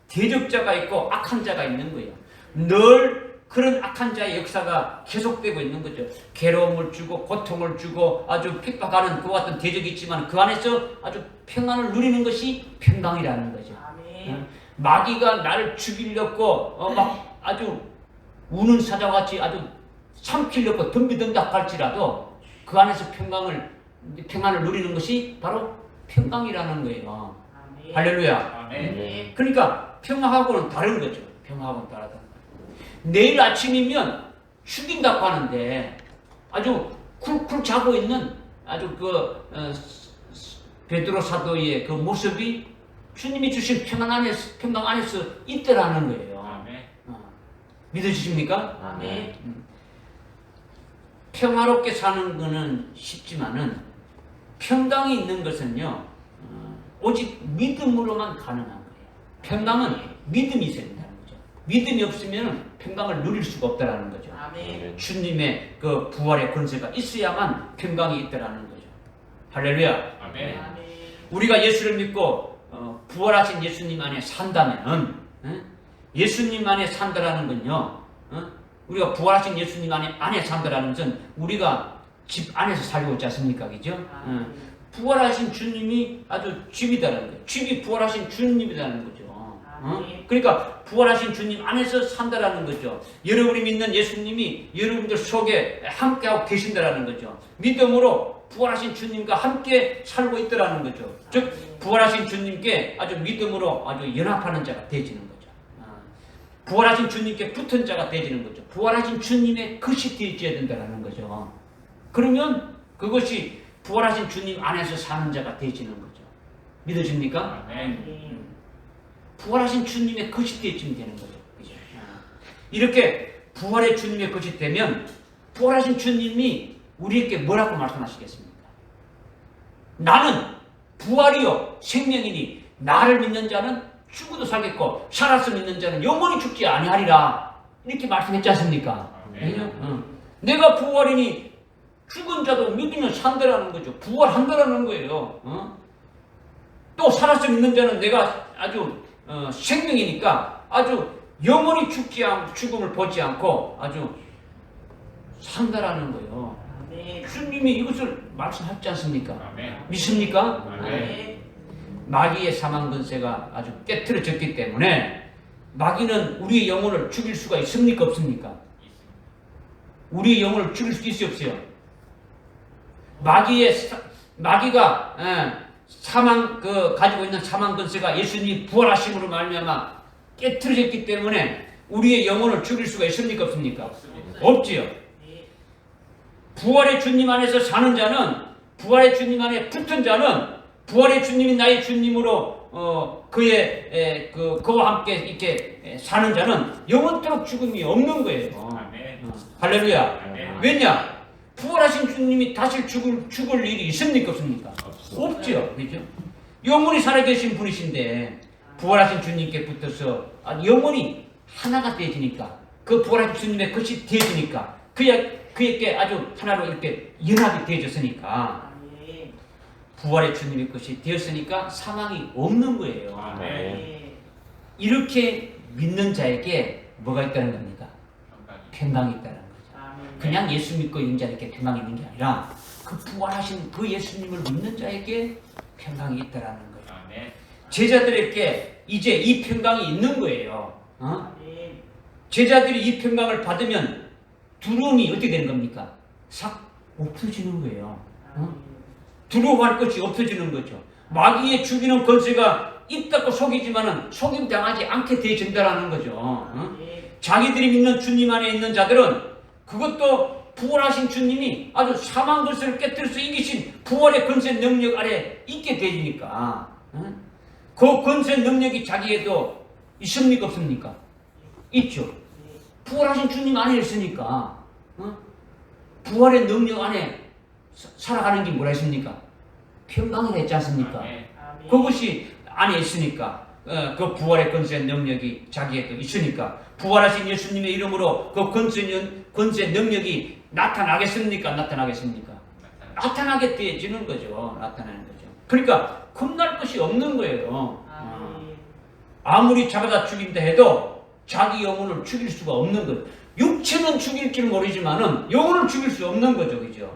대적자가 있고 악한 자가 있는 거예요. 늘 그런 악한 자의 역사가 계속되고 있는 거죠. 괴로움을 주고 고통을 주고 아주 핍박하는 그와 같은 대적이 있지만 그 안에서 아주 평안을 누리는 것이 평강이라는 거죠. 마귀가 나를 죽이려고 막 아주 우는 사자같이 아주 삼키려고 덤비든다 할지라도 그 안에서 평안을 누리는 것이 바로 평강이라는 거예요. 할렐루야. 그러니까 평화하고는 다른 거죠. 평화하고는 다르다. 내일 아침이면 죽인다고 하는데 아주 쿨쿨 자고 있는 아주 베드로 사도의 그 모습이 주님이 주신 평강 안에서 있더라는 거예요. 믿어지십니까? 평화롭게 사는 것은 쉽지만은 평강이 있는 것은요 오직 믿음으로만 가능한 거예요. 평강은 믿음이 있어야 된다는 거죠. 믿음이 없으면 평강을 누릴 수가 없다는 거죠. 주님의 그 부활의 권세가 있어야만 평강이 있다는 거죠. 할렐루야. 우리가 예수를 믿고 부활하신 예수님 안에 산다면은 예수님 안에 산다라는 건요 우리가 부활하신 예수님 안에 산다라는 것은 우리가 집 안에서 살고 있지 않습니까? 그죠? 부활하신 주님이 아주 집이다라는 거예요. 집이 부활하신 주님이라는 거죠. 그러니까 부활하신 주님 안에서 산다라는 거죠. 여러분이 믿는 예수님이 여러분들 속에 함께하고 계신다라는 거죠. 믿음으로 부활하신 주님과 함께 살고 있다라는 거죠. 즉 부활하신 주님께 아주 믿음으로 아주 연합하는 자가 되지는 거죠. 부활하신 주님께 붙은 자가 되지는 거죠. 부활하신 주님의 것이 되어야 된다는 거죠. 그러면 그것이 부활하신 주님 안에서 사는 자가 되지는 거죠. 믿어집니까? 부활하신 주님의 것이 되어지면 되는 거죠. 그죠? 이렇게 부활의 주님의 것이 되면 부활하신 주님이 우리에게 뭐라고 말씀하시겠습니까? 나는 부활이요 생명이니 나를 믿는 자는 죽어도 살겠고 살아서 믿는 자는 영원히 죽지 아니하리라 이렇게 말씀했지 않습니까? 내가 부활이니 죽은 자도 믿으면 산다라는 거죠. 부활한다라는 거예요. 또 살아서 믿는 자는 내가 아주 생명이니까 아주 영원히 죽음을 보지 않고 아주 산다라는 거예요. 주님이 이것을 말씀하지 않습니까? 아멘. 믿습니까? 아멘. 마귀의 사망 권세가 아주 깨트려졌기 때문에 마귀는 우리의 영혼을 죽일 수가 있습니까? 없습니까? 우리의 영혼을 죽일 수 있어요? 없어요? 마귀가 사망 가지고 있는 사망 권세가 예수님이 부활하심으로 말미암아 깨트려졌기 때문에 우리의 영혼을 죽일 수가 있습니까? 없습니까? 없지요. 부활의 주님 안에서 사는 자는, 부활의 주님 안에 붙은 자는, 부활의 주님이 나의 주님으로 그와 함께 이렇게 사는 자는 영원토록 죽음이 없는 거예요. 아멘. 할렐루야. 아멘. 왜냐? 부활하신 주님이 다시 죽을 일이 있습니까? 없습니까? 없죠. 그죠? 영원히 살아계신 분이신데 부활하신 주님께 붙어서 영원히 하나가 되어지니까, 그 부활하신 주님의 것이 되어지니까, 그에게 아주 하나로 이렇게 연합이 되어졌으니까, 부활의 주님의 것이 되었으니까 사망이 없는 거예요. 아멘. 이렇게 믿는 자에게 뭐가 있다는 겁니까? 평강이 있다는 거죠. 그냥 예수 믿고 있는 자에게 평강이 있는 게 아니라 그 부활하신 그 예수님을 믿는 자에게 평강이 있다는 거예요. 아멘. 제자들에게 이제 이 평강이 있는 거예요. 제자들이 이 평강을 받으면 두려움이 어떻게 되는 겁니까? 싹 없어지는 거예요. 두려워할 것이 없어지는 거죠. 마귀의 죽이는 권세가 입 닫고 속이지만은 속임 당하지 않게 되어진다라는 거죠. 자기들이 믿는 주님 안에 있는 자들은 그것도 부활하신 주님이 아주 사망 권세를 깨뜨려서 이기신 부활의 권세 능력 아래 있게 되니까 그 권세 능력이 자기에도 있습니까? 없습니까? 있죠. 부활하신 주님 안에 있으니까 부활의 능력 안에 살아가는 게 뭐라 했습니까? 평강이라 했지 않습니까? 그것이 안에 있으니까 그 부활의 권세 능력이 자기에도 있으니까 부활하신 예수님의 이름으로 그 권세 능력이 나타나겠습니까? 나타나겠습니까? 나타나게 되어지는 거죠. 나타나는 거죠. 그러니까 겁날 것이 없는 거예요. 아무리 잡아다 죽인다 해도 자기 영혼을 죽일 수가 없는 거예요. 육체는 죽일지는 모르지만은 영혼을 죽일 수 없는 거죠. 그죠?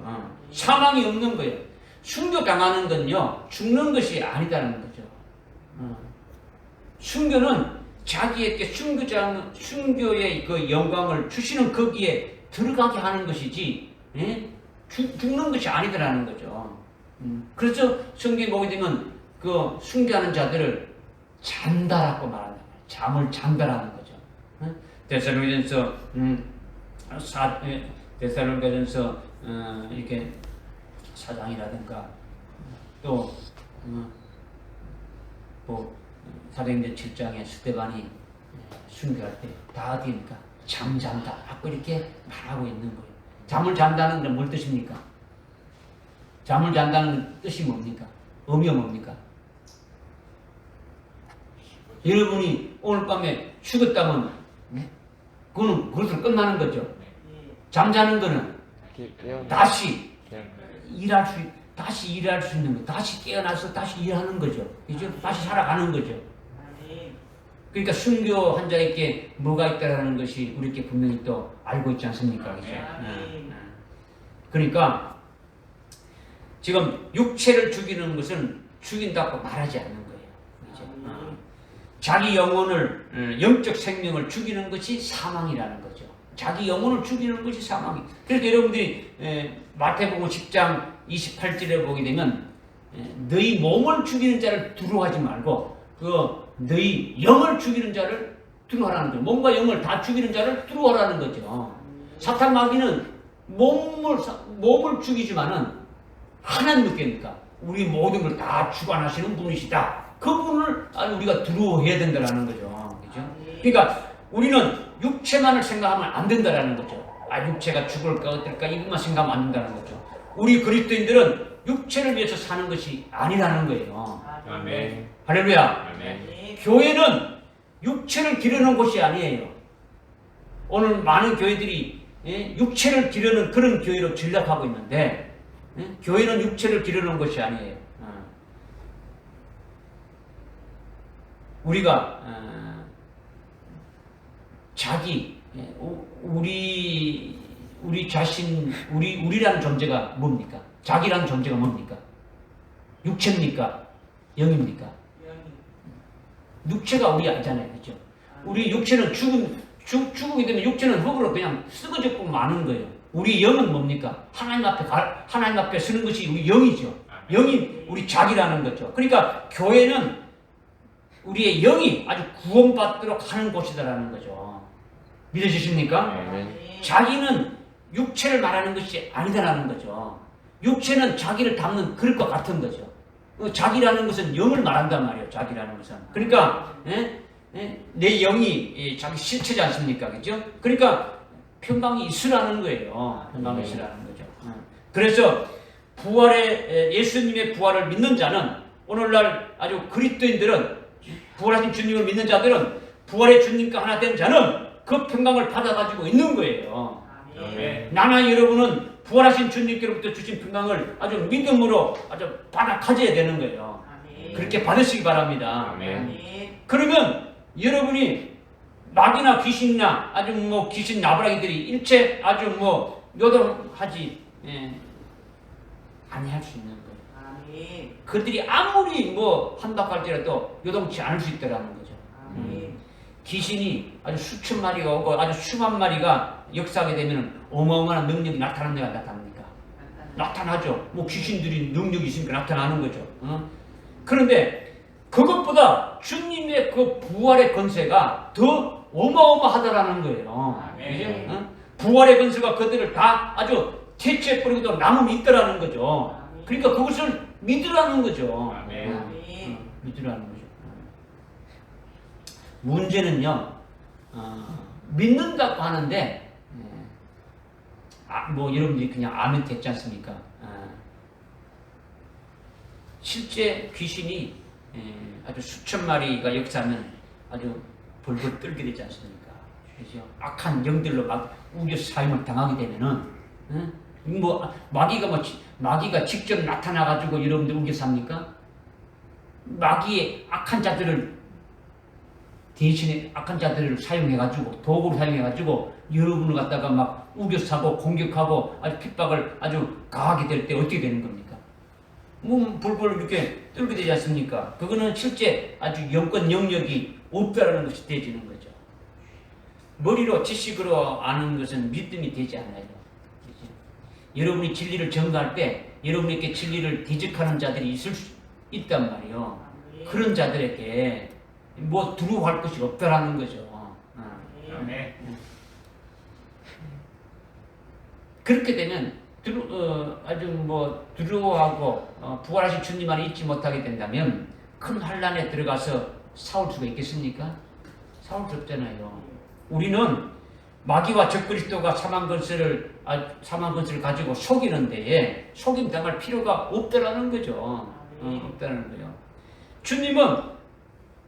사망이 없는 거예요. 순교당하는 건요, 죽는 것이 아니다라는 거죠. 순교는 자기에게 순교의 그 영광을 주시는 거기에 들어가게 하는 것이지, 죽는 것이 아니다라는 거죠. 그래서 성경에 보게 되면 그 순교하는 자들을 잠다라고 말한다. 잠을 잠다라는 거죠. 데살로니가전서 데살로니가전서 이렇게 4장이라든가 또 사도행전 7장에 스데반이 순교할 때 다 어디입니까? 잠잔다 하고 이렇게 말하고 있는 거예요. 잠을 잔다는 건 뭘 뜻입니까? 잠을 잔다는 뜻이 뭡니까? 의미가 뭡니까? 여러분이 오늘 밤에 죽었다면 그거는 그것으로 끝나는 거죠. 잠자는 거는 다시 일할 수 있는 거, 다시 깨어나서 다시 일하는 거죠. 그죠? 다시 살아가는 거죠. 그러니까 순교한 자에게 뭐가 있다라는 것이 우리께 분명히 또 알고 있지 않습니까? 그죠? 그러니까 지금 육체를 죽이는 것은 죽인다고 말하지 않는 거예요. 그죠? 자기 영혼을, 영적 생명을 죽이는 것이 사망이라는 거죠. 자기 영혼을 죽이는 것이 사망이. 그래서 여러분들이 마태복음 10장 28절에 보게 되면 너희 몸을 죽이는 자를 두려워하지 말고 너희 영을 죽이는 자를 두려워하라는 거죠. 몸과 영을 다 죽이는 자를 두려워하라는 거죠. 사탄 마귀는 몸을 죽이지만은 하나님 느낍니까? 우리 모든 걸 다 주관하시는 분이시다. 그분을 우리가 두려워해야 된다는 거죠. 그죠? 그러니까 우리는 육체만을 생각하면 안 된다는 거죠. 육체가 죽을까 어떨까 이것만 생각하면 안 된다는 거죠. 우리 그리스도인들은 육체를 위해서 사는 것이 아니라는 거예요. 아멘. 할렐루야. 아멘. 교회는 육체를 기르는 곳이 아니에요. 오늘 많은 교회들이 육체를 기르는 그런 교회로 전락하고 있는데 교회는 육체를 기르는 것이 아니에요. 우리가 자기 우리 자신 우리라는 존재가 뭡니까? 자기라는 존재가 뭡니까? 육체입니까? 영입니까? 육체가 우리 알잖아요, 그렇죠? 우리 육체는 죽게 되면 육체는 흙으로 그냥 쓰러졌고 마는 거예요. 우리 영은 뭡니까? 하나님 앞에 서는 것이 우리 영이죠. 영이 우리 자기라는 거죠. 그러니까 교회는 우리의 영이 아주 구원받도록 하는 곳이다라는 거죠. 믿어지십니까? 아멘. 자기는 육체를 말하는 것이 아니다라는 거죠. 육체는 자기를 담는 그릇과 같은 거죠. 자기라는 것은 영을 말한단 말이에요. 자기라는 것은. 그러니까 내 영이 자기 실체지 않습니까? 그죠? 그러니까 평강이 있으라는 거예요. 평강이 있으라는 거죠. 그래서 예수님의 부활을 믿는 자는 오늘날 아주 그리스도인들은 부활하신 주님을 믿는 자들은 부활의 주님과 하나 된 자는 그 평강을 받아가지고 있는 거예요. 나나 여러분은 부활하신 주님께로부터 주신 평강을 아주 믿음으로 아주 받아 가져야 되는 거예요. 그렇게 받으시기 바랍니다. 그러면 여러분이 마귀나 귀신이나 아주 귀신 나부라기들이 일체 아주 요동하지 아니할 수 있는 거예요. 그들이 아무리 한다고 할지라도 요동치 않을 수 있다라는 거죠. 귀신이 아주 수천 마리가 오고 아주 수만 마리가 역사하게 되면 어마어마한 능력이 나타나는 데가 나타납니까? 나타나죠. 귀신들이 능력이 있으니까 나타나는 거죠. 그런데 그것보다 주님의 그 부활의 건세가 더 어마어마하다라는 거예요. 그죠? 부활의 건세가 그들을 다 아주 퇴치해버리고도 남음이 있다라는 거죠. 그러니까 그것을 믿으라는 거죠. 믿으라는 거죠. 문제는요, 믿는다고 하는데, 여러분들이 그냥 아멘 됐지 않습니까? 실제 귀신이 아주 수천 마리가 역사하면 아주 벌벌 떨게 되지 않습니까? 그죠? 악한 영들로 막 우겨 사용을 당하게 되면은, 마귀가 직접 나타나가지고 여러분들 우겨 삽니까? 마귀의 악한 자들을 대신에 악한 자들을 사용해가지고 도구를 사용해가지고 여러분을 갖다가 막 우겨사고 공격하고 아주 핍박을 아주 가하게 될 때 어떻게 되는 겁니까? 불불 이렇게 떨게 되지 않습니까? 그거는 실제 아주 영권 영역이 없다라는 것이 되어지는 거죠. 머리로 지식으로 아는 것은 믿음이 되지 않아요. 그렇죠? 여러분이 진리를 전가할 때 여러분에게 진리를 대적하는 자들이 있을 수 있단 말이에요. 그런 자들에게 두려워할 것이 없다라는 거죠. 그렇게 되면 아주 두려워하고 부활하신 주님 안에 있지 못하게 된다면 큰 환란에 들어가서 싸울 수가 있겠습니까? 싸울 수 없잖아요. 우리는 마귀와 적그리스도가 사망 건설을 가지고 속이는 데에 속임 당할 필요가 없다라는 거죠. 없다는 거예요. 주님은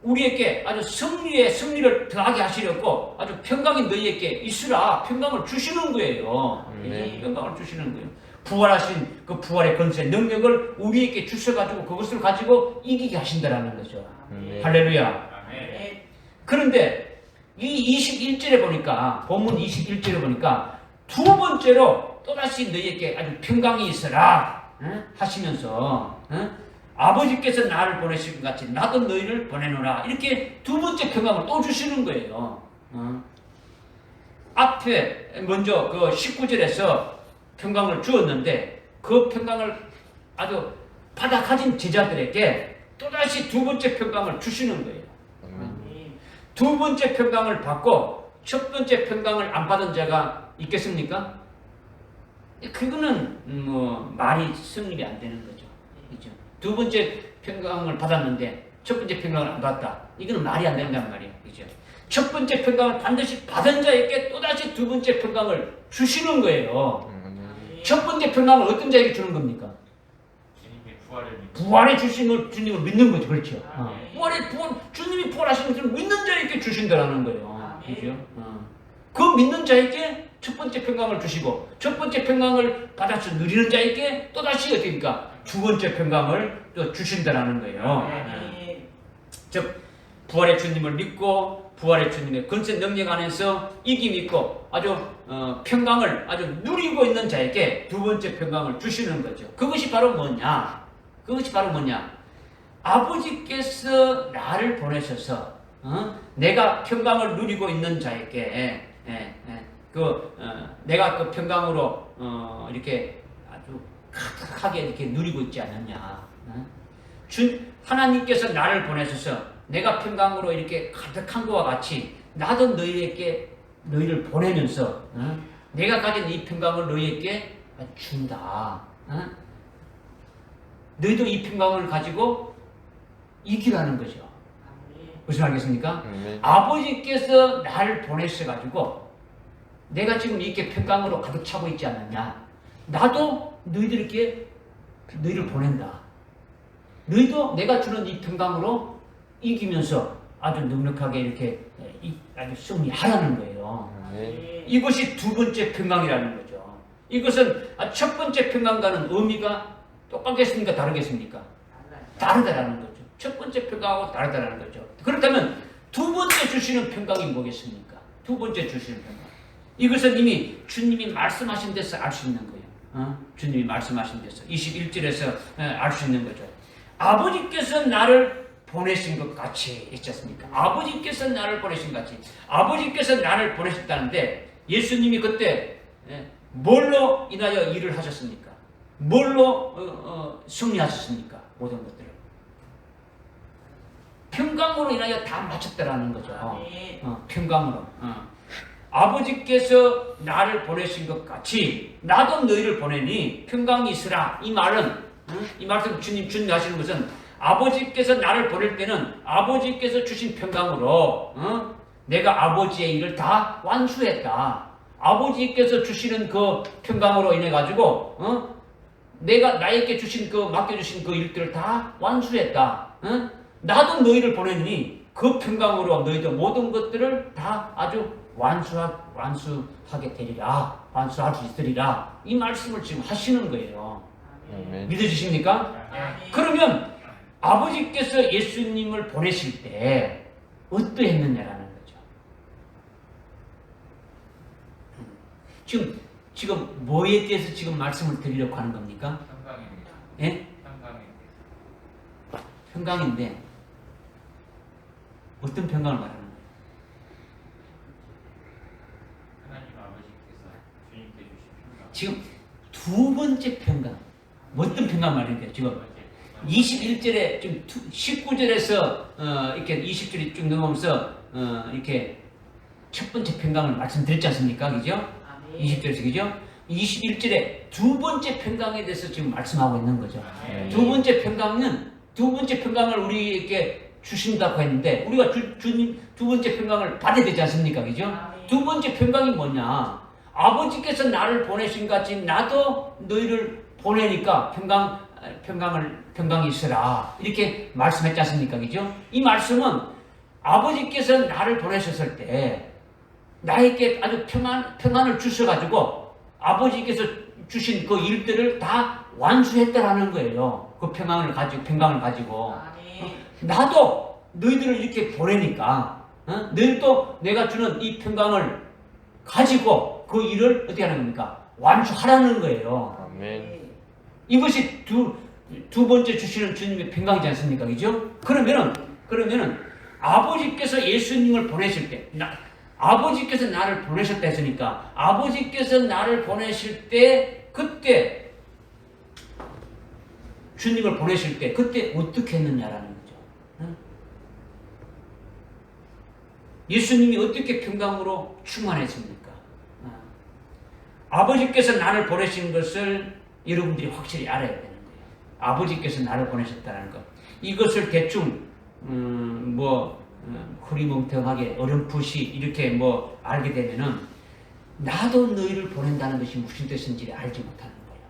우리에게 아주 승리를 더하게 하시려고 아주 평강이 너희에게 있으라 평강을 주시는 거예요. 평강을 주시는 거예요. 부활하신 그 부활의 건세 능력을 우리에게 주셔가지고 그것을 가지고 이기게 하신다라는 거죠. 할렐루야. 그런데 이 21절에 보니까 본문 21절에 보니까 두 번째로 또다시 너희에게 아주 평강이 있으라 하시면서 아버지께서 나를 보내신 것 같이 나도 너희를 보내노라 이렇게 두 번째 평강을 또 주시는 거예요. 앞에 먼저 그 19절에서 평강을 주었는데 그 평강을 아주 받아 가진 제자들에게 또다시 두 번째 평강을 주시는 거예요. 두 번째 평강을 받고 첫 번째 평강을 안 받은 자가 있겠습니까? 그거는 말이 성립이 안 되는 거죠. 그렇죠? 두 번째 평강을 받았는데 첫 번째 평강을 안 받았다. 이거는 말이 안 된단 말이에요. 그죠? 첫 번째 평강을 반드시 받은 자에게 또다시 두 번째 평강을 주시는 거예요. 첫 번째 평강을 어떤 자에게 주는 겁니까? 부활의 주님을 믿는 거죠. 그렇죠? 주님이 부활하신 것을 믿는 자에게 주신다라는 거예요. 그죠? 그 믿는 자에게 첫 번째 평강을 주시고 첫 번째 평강을 받아서 누리는 자에게 또다시 어떻습니까? 두 번째 평강을 또 주신다라는 거예요. 즉 부활의 주님을 믿고 부활의 주님의 권세 능력 안에서 이김 있고 아주 평강을 아주 누리고 있는 자에게 두 번째 평강을 주시는 거죠. 그것이 바로 뭐냐? 그것이 바로 뭐냐? 아버지께서 나를 보내셔서 내가 평강을 누리고 있는 자에게 내가 그 평강으로 이렇게 아주 가득하게 이렇게 누리고 있지 않느냐? 하나님께서 나를 보내셔서 내가 평강으로 이렇게 가득한 것과 같이 나도 너희를 보내면서 내가 가진 이 평강을 너희에게 준다. 너희도 이 평강을 가지고 이기라는 거죠. 무슨 말이겠습니까? 아버지께서 나를 보내셔가지고 내가 지금 이렇게 평강으로 가득 차고 있지 않느냐? 나도 너희를 보낸다. 너희도 내가 주는 이 평강으로 이기면서 아주 넉넉하게 이렇게 아주 승리하라는 거예요. 이것이 두 번째 평강이라는 거죠. 이것은 첫 번째 평강과는 의미가 똑같겠습니까? 다르겠습니까? 다르다라는 거죠. 첫 번째 평강하고 다르다라는 거죠. 그렇다면 두 번째 주시는 평강이 뭐겠습니까? 두 번째 주시는 평강. 이것은 이미 주님이 말씀하신 데서 알 수 있는 거예요. 주님이 말씀하신 데서 21절에서 알 수 있는 거죠. 아버지께서 나를 보내신 것 같이 있지 않습니까? 아버지께서 나를 보내신 것 같이. 아버지께서 나를 보내셨다는데 예수님이 그때 뭘로 인하여 일을 하셨습니까? 뭘로 승리하셨습니까? 모든 것들을. 평강으로 인하여 다 마쳤다라는 거죠. 평강으로. 아버지께서 나를 보내신 것 같이 나도 너희를 보내니 평강이 있으라. 이 말씀 주님 하시는 것은 아버지께서 나를 보낼 때는 아버지께서 주신 평강으로 내가 아버지의 일을 다 완수했다. 아버지께서 주시는 그 평강으로 인해 가지고 내가 나에게 주신 맡겨주신 그 일들을 다 완수했다. 나도 너희를 보내니 그 평강으로 너희도 모든 것들을 다 아주 완수하게 되리라. 완수할 수 있으리라. 이 말씀을 지금 하시는 거예요. 믿어지십니까? 그러면 아버지께서 예수님을 보내실 때 어떠했느냐라는 거죠. 지금 뭐에 대해서 지금 말씀을 드리려고 하는 겁니까? 평강입니다. 예? 평강입니다. 평강인데 어떤 평강을 말하는 거예요? 하나님 아버지께서 주님께 주신 평강. 지금 두 번째 평강. 어떤 평강 말인데요? 지금 21절에 지금 19절에서 이렇게 20절이 쭉 넘어오면서 이렇게 첫 번째 평강을 말씀드렸지 않습니까? 그죠? 20절에서 그죠? 21절에 두 번째 평강에 대해서 지금 말씀하고 있는 거죠. 두 번째 평강을 우리에게 주신다고 했는데 우리가 주님 두 번째 평강을 받아야 되지 않습니까? 그죠? 두 번째 평강이 뭐냐? 아버지께서 나를 보내신 같이 나도 너희를 보내니까 평강이 있으라. 이렇게 말씀했지 않습니까? 그죠? 이 말씀은 아버지께서 나를 보내셨을 때 나에게 아주 평안을 주셔가지고 아버지께서 주신 그 일들을 다 완수했다라는 거예요. 그 평강을 가지고. 나도 너희들을 이렇게 보내니까 너희도 내가 주는 이 평강을 가지고 그 일을 어떻게 하는 겁니까? 완수하라는 거예요. 아멘. 이것이 두 번째 주시는 주님의 평강이지 않습니까? 그죠? 그러면은 아버지께서 예수님을 보내실 때 아버지께서 나를 보내셨다 했으니까 아버지께서 나를 보내실 때 그때 주님을 보내실 때 그때 어떻게 했느냐라는 거죠. 예수님이 어떻게 평강으로 충만했습니까? 아버지께서 나를 보내신 것을 여러분들이 확실히 알아야 되는 거예요. 아버지께서 나를 보내셨다는 것. 이것을 대충 흐리멍텅하게 어렴풋이 이렇게 알게 되면은 나도 너희를 보낸다는 것이 무슨 뜻인지 알지 못하는 거예요.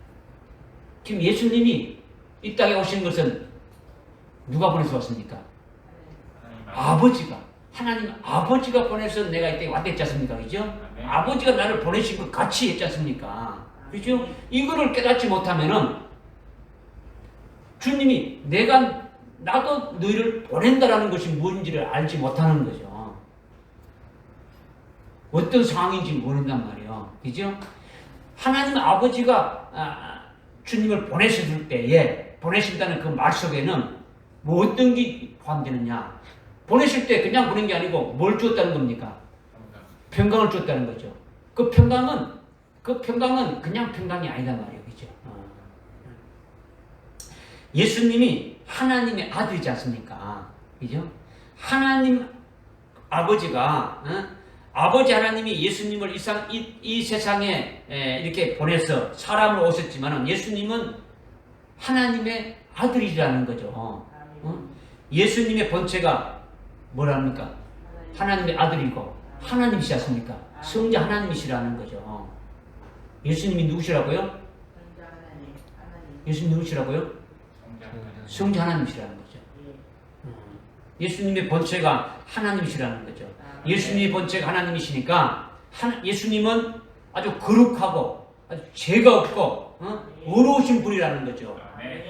지금 예수님이 이 땅에 오신 것은 누가 보내서 왔습니까? 하나님 아버지가 보내서 내가 이 땅에 왔댔지 않습니까? 그죠? 아버지가 나를 보내신 것 같이 했지 않습니까? 그죠? 이거를 깨닫지 못하면은 주님이 내가 나도 너희를 보낸다라는 것이 뭔지를 알지 못하는 거죠. 어떤 상황인지 모른단 말이에요. 그죠? 하나님 아버지가 주님을 보내셨을 때에 보내신다는 그 말 속에는 뭐 어떤 게 포함되느냐? 보내실 때 그냥 보낸 게 아니고 뭘 줬다는 겁니까? 평강을 줬다는 거죠. 그 평강은 그냥 평강이 아니단 말이에요. 그죠? 예수님이 하나님의 아들이지 않습니까? 그죠? 하나님 아버지가 아버지 하나님이 예수님을 이 세상에 이렇게 보내서 사람으로 오셨지만 예수님은 하나님의 아들이라는 거죠. 예수님의 본체가 뭐랍니까? 하나님의 아들이고 하나님이시 않습니까? 성자 하나님이시라는 거죠. 예수님이 누구시라고요? 예수님 누구시라고요? 성자 하나님이시라는 거죠. 예수님의 본체가 하나님이시라는 거죠. 예수님의 본체가 하나님이시니까 예수님은 아주 거룩하고 아주 죄가 없고 의로우신 분이라는 거죠.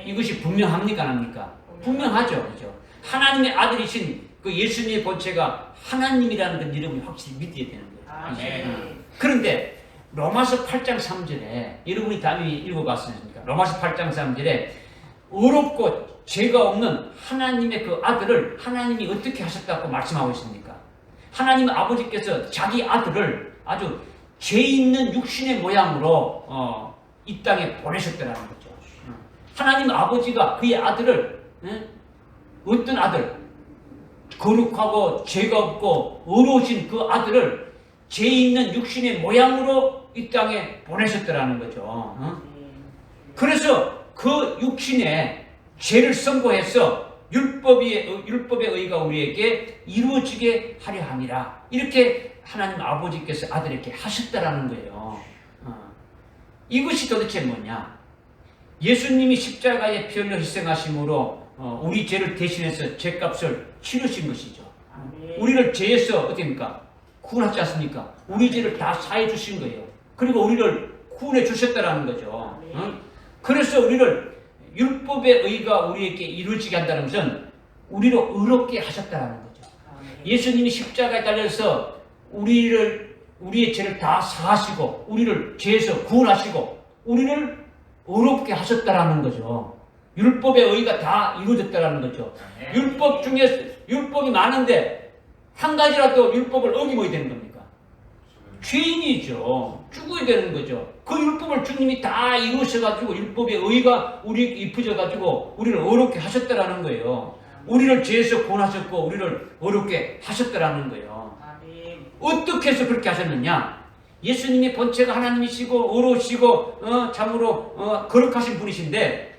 이것이 분명합니까? 안 합니까? 분명하죠. 그죠? 하나님의 아들이신 그 예수님의 본체가 하나님이라는 그 이름을 확실히 믿어야 되는 거죠. 그런데 로마서 8장 3절에 여러분이 다음에 읽어봤습니까? 로마서 8장 3절에 의롭고 죄가 없는 하나님의 그 아들을 하나님이 어떻게 하셨다고 말씀하고 있습니까? 하나님 아버지께서 자기 아들을 아주 죄 있는 육신의 모양으로 이 땅에 보내셨다는 거죠. 하나님 아버지가 그의 아들을 어떤 아들? 거룩하고 죄가 없고 의로우신 그 아들을 죄 있는 육신의 모양으로 이 땅에 보내셨다는 거죠. 그래서 그 육신에 죄를 선고해서 율법의 의가 우리에게 이루어지게 하려 함이라. 이렇게 하나님 아버지께서 아들에게 하셨다라는 거예요. 이것이 도대체 뭐냐? 예수님이 십자가에 피 흘려 희생하심으로 우리 죄를 대신해서 죄값을 치르신 것이죠. 우리를 죄에서 어떻습니까? 구원하지 않습니까? 우리 죄를 다 사해 주신 거예요. 그리고 우리를 구원해 주셨다라는 거죠. 그래서 우리를 율법의 의가 우리에게 이루어지게 한다는 것은 우리를 의롭게 하셨다라는 거죠. 예수님이 십자가에 달려서 우리의 죄를 다 사하시고 우리를 죄에서 구원하시고 우리를 의롭게 하셨다라는 거죠. 율법의 의가 다 이루어졌다라는 거죠. 율법 중에 율법이 많은데 한 가지라도 율법을 어기면 되는 겁니까? 죄인이죠. 죽어야 되는 거죠. 그 율법을 주님이 다 이루셔가지고 율법의 의가 우리에게 입혀져가지고 우리를 어렵게 하셨다라는 거예요. 우리를 죄에서 구원하셨고 우리를 어렵게 하셨다라는 거예요. 어떻게 해서 그렇게 하셨느냐? 예수님의 본체가 하나님이시고 어려우시고 참으로 거룩하신 분이신데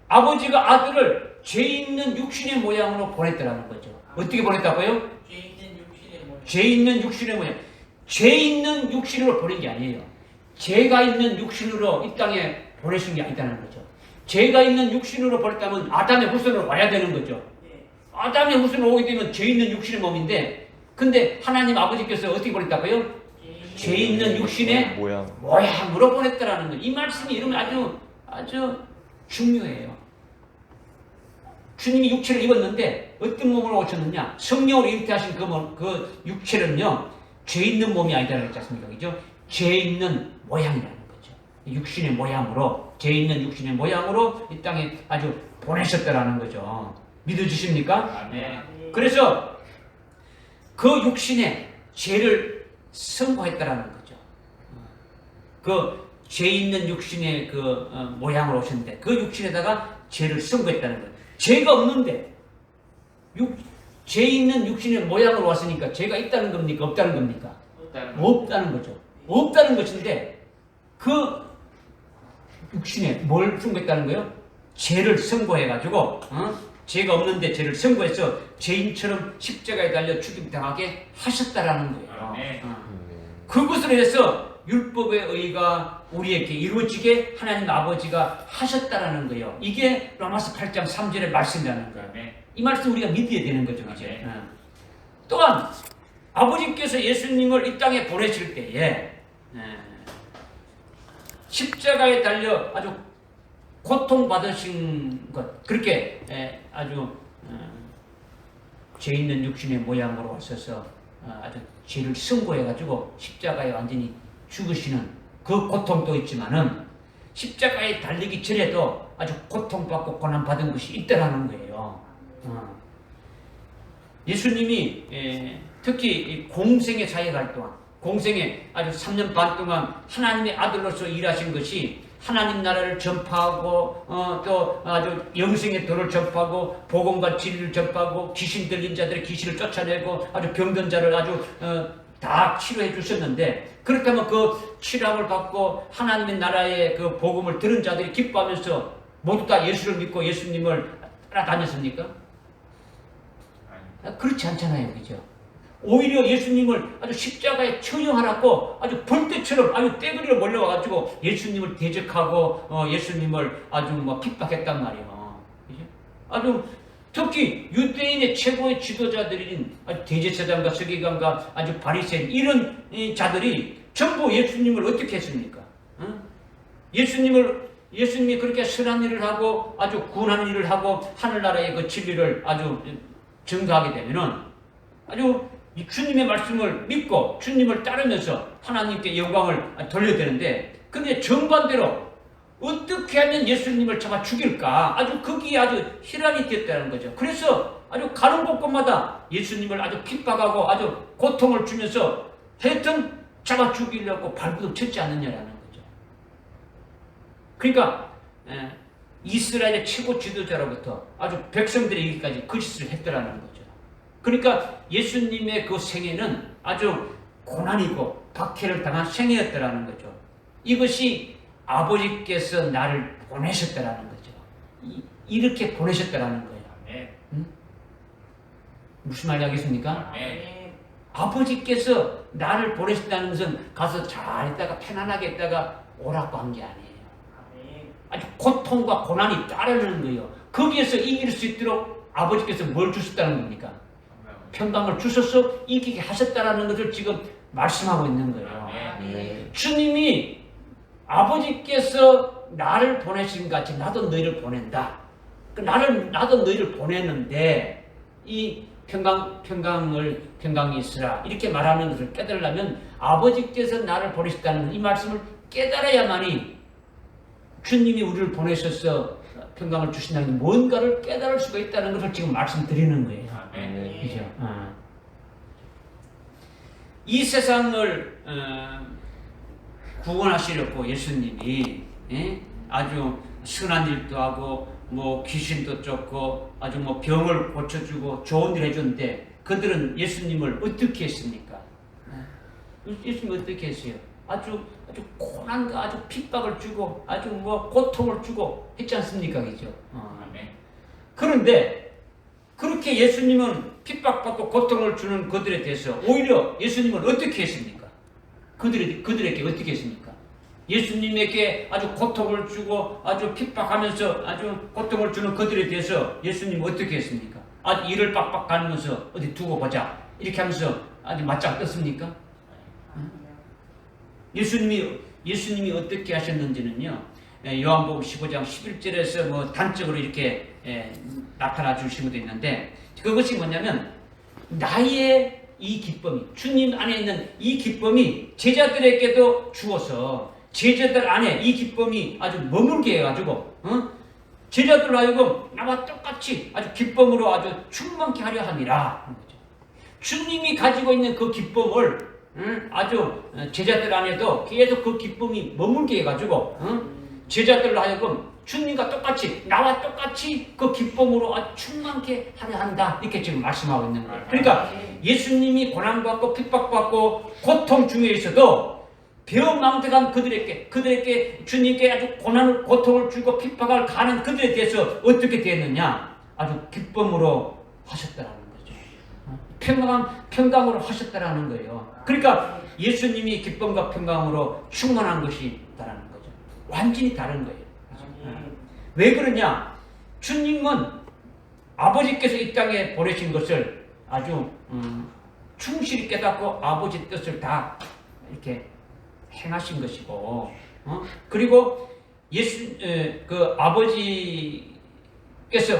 아버지가 아들을 죄 있는 육신의 모양으로 보냈다라는 거죠. 어떻게 보냈다고요? 죄 있는 육신의 모양. 죄 있는 육신으로 보낸 게 아니에요. 죄가 있는 육신으로 이 땅에 보내신 게 아니다는 거죠. 죄가 있는 육신으로 보냈다면 아담의 후손으로 와야 되는 거죠. 아담의 후손으로 오게 되면 죄 있는 육신의 몸인데 근데 하나님 아버지께서 어떻게 보냈다고요? 죄 있는 육신의 모양으로 보냈다라는 거예요. 이 말씀이 이러면 아주 중요해요. 주님이 육체를 입었는데 어떤 몸으로 오셨느냐? 성령으로 잉태하신 그 육체는요, 죄 있는 몸이 아니다라고 했지 않습니까? 그죠? 죄 있는 모양이라는 거죠. 육신의 모양으로, 죄 있는 육신의 모양으로 이 땅에 아주 보내셨다라는 거죠. 믿어주십니까? 네. 그래서 그 육신에 죄를 선고했다라는 거죠. 그 죄 있는 육신의 그 모양으로 오셨는데 그 육신에다가 죄를 선고했다는 거예요. 죄가 없는데 죄 있는 육신의 모양으로 왔으니까 죄가 있다는 겁니까? 없다는 겁니까? 없다는 거죠. 없다는 것인데 그 육신에 뭘 선고했다는 거예요? 죄를 선고해가지고 죄가 없는데 죄를 선고해서 죄인처럼 십자가에 달려 죽임당하게 하셨다라는 거예요. 그것으로 해서 율법의 의가 우리에게 이루어지게 하나님 아버지가 하셨다라는 거예요. 이게 로마서 8장 3절의 말씀이라는 거예요. 이 말씀 우리가 믿어야 되는 거죠. 이제. 또한 아버지께서 예수님을 이 땅에 보내실 때에 십자가에 달려 아주 고통받으신 것, 그렇게 아주 죄 있는 육신의 모양으로 오셔서 아주 죄를 승고해가지고 십자가에 완전히 죽으시는 그 고통도 있지만은 십자가에 달리기 전에도 아주 고통받고 고난받은 것이 있다라는 거예요. 예수님이 특히 이 공생의 사역할 동안, 공생에 아주 3년 반 동안 하나님의 아들로서 일하신 것이 하나님 나라를 전파하고 또 아주 영생의 도를 전파하고 복음과 진리를 전파하고 귀신 들린 자들의 귀신을 쫓아내고 아주 병든 자를 아주 다 치료해 주셨는데, 그렇다면 그 치료를 받고 하나님의 나라의 그 복음을 들은 자들이 기뻐하면서 모두 다 예수를 믿고 예수님을 따라다녔습니까? 그렇지 않잖아요, 그죠? 오히려 예수님을 아주 십자가에 처형하라고 아주 벌떼처럼 아주 떼거리로 몰려와가지고 예수님을 대적하고 예수님을 아주 뭐 핍박했단 말이에요. 그죠? 아주 특히 유대인의 최고의 지도자들인 아주 대제사장과 서기관과 아주 바리새인 이런 자들이 전부 예수님을 어떻게 했습니까? 예수님이 그렇게 선한 일을 하고 아주 구원하는 일을 하고 하늘나라의 그 진리를 아주 증거하게 되면은 아주 주님의 말씀을 믿고 주님을 따르면서 하나님께 영광을 돌려야 되는데, 근데 정반대로 어떻게 하면 예수님을 잡아 죽일까? 아주 거기에 아주 혈안이 됐다는 거죠. 그래서 아주 가는 곳곳마다 예수님을 아주 핍박하고 아주 고통을 주면서 하여튼 잡아 죽이려고 발부둥 쳤지 않느냐라는 거죠. 그러니까 이스라엘의 최고 지도자로부터 아주 백성들의 얘기까지 거짓을 했더라는 거죠. 그러니까 예수님의 그 생애는 아주 고난이고 박해를 당한 생애였더라는 거죠. 이것이 아버지께서 나를 보내셨다라는 거죠. 이렇게 보내셨다라는 거예요. 응? 무슨 말인지 알겠습니까? 아버지께서 나를 보내셨다는 것은 가서 잘 있다가 편안하게 있다가 오라고 한 게 아니에요. 아주 고통과 고난이 따르는 거예요. 거기에서 이길 수 있도록 아버지께서 뭘 주셨다는 겁니까? 평강을 주셔서 이기게 하셨다라는 것을 지금 말씀하고 있는 거예요. 주님이 아버지께서 나를 보내신 같이 나도 너희를 보낸다. 나도 너희를 보내는데 이 평강이 있으라 이렇게 말하는 것을 깨달으려면 아버지께서 나를 보내셨다는 이 말씀을 깨달아야만이 주님이 우리를 보내셔서 평강을 주신다는 뭔가를 깨달을 수가 있다는 것을 지금 말씀드리는 거예요. 그죠? 이 세상을 구원하시려고 예수님이 아주 선한 일도 하고 뭐 귀신도 쫓고 아주 뭐 병을 고쳐주고 좋은 일 해줬는데 그들은 예수님을 어떻게 했습니까? 예수님 어떻게 했어요? 아주 고난과 아주 핍박을 주고 아주 뭐 고통을 주고 했지 않습니까? 그죠? 그런데 그렇게 예수님은 핍박받고 고통을 주는 그들에 대해서 오히려 예수님은 어떻게 했습니까? 그들에게 어떻게 했습니까? 예수님에게 아주 고통을 주고 아주 핍박하면서 아주 고통을 주는 그들에 대해서 예수님은 어떻게 했습니까? 아주 이를 빡빡 가면서 어디 두고 보자 이렇게 하면서 아주 맞짱 떴습니까? 예수님이 어떻게 하셨는지는요, 요한복음 15장 11절에서 뭐 단적으로 이렇게 나타나 주신 것도 있는데, 그것이 뭐냐면 나의 이 기쁨이, 주님 안에 있는 이 기쁨이 제자들에게도 주어서 제자들 안에 이 기쁨이 아주 머물게 해가지고 제자들로 하여금 나와 똑같이 아주 기쁨으로 아주 충만케 하려 함이라. 주님이 가지고 있는 그 기쁨을 아주 제자들 안에도 계속 그 기쁨이 머물게 해가지고 제자들로 하여금 주님과 똑같이 나와 똑같이 그 기쁨으로 아주 충만케 하려 한다 이렇게 지금 말씀하고 있는 거예요. 그러니까 예수님이 고난받고 핍박받고 고통 중에 있어도 배은망덕한 그들에게 주님께 아주 고통을 주고 핍박을 가는 그들에 대해서 어떻게 되었느냐, 아주 기쁨으로 하셨다라는 거죠. 평강으로 하셨다라는 거예요. 그러니까 예수님이 기쁨과 평강으로 충만한 것이 다라는 거죠. 완전히 다른 거예요. 왜 그러냐? 주님은 아버지께서 이 땅에 보내신 것을 아주 충실히 깨닫고 아버지 뜻을 다 이렇게 행하신 것이고, 그리고 그 아버지께서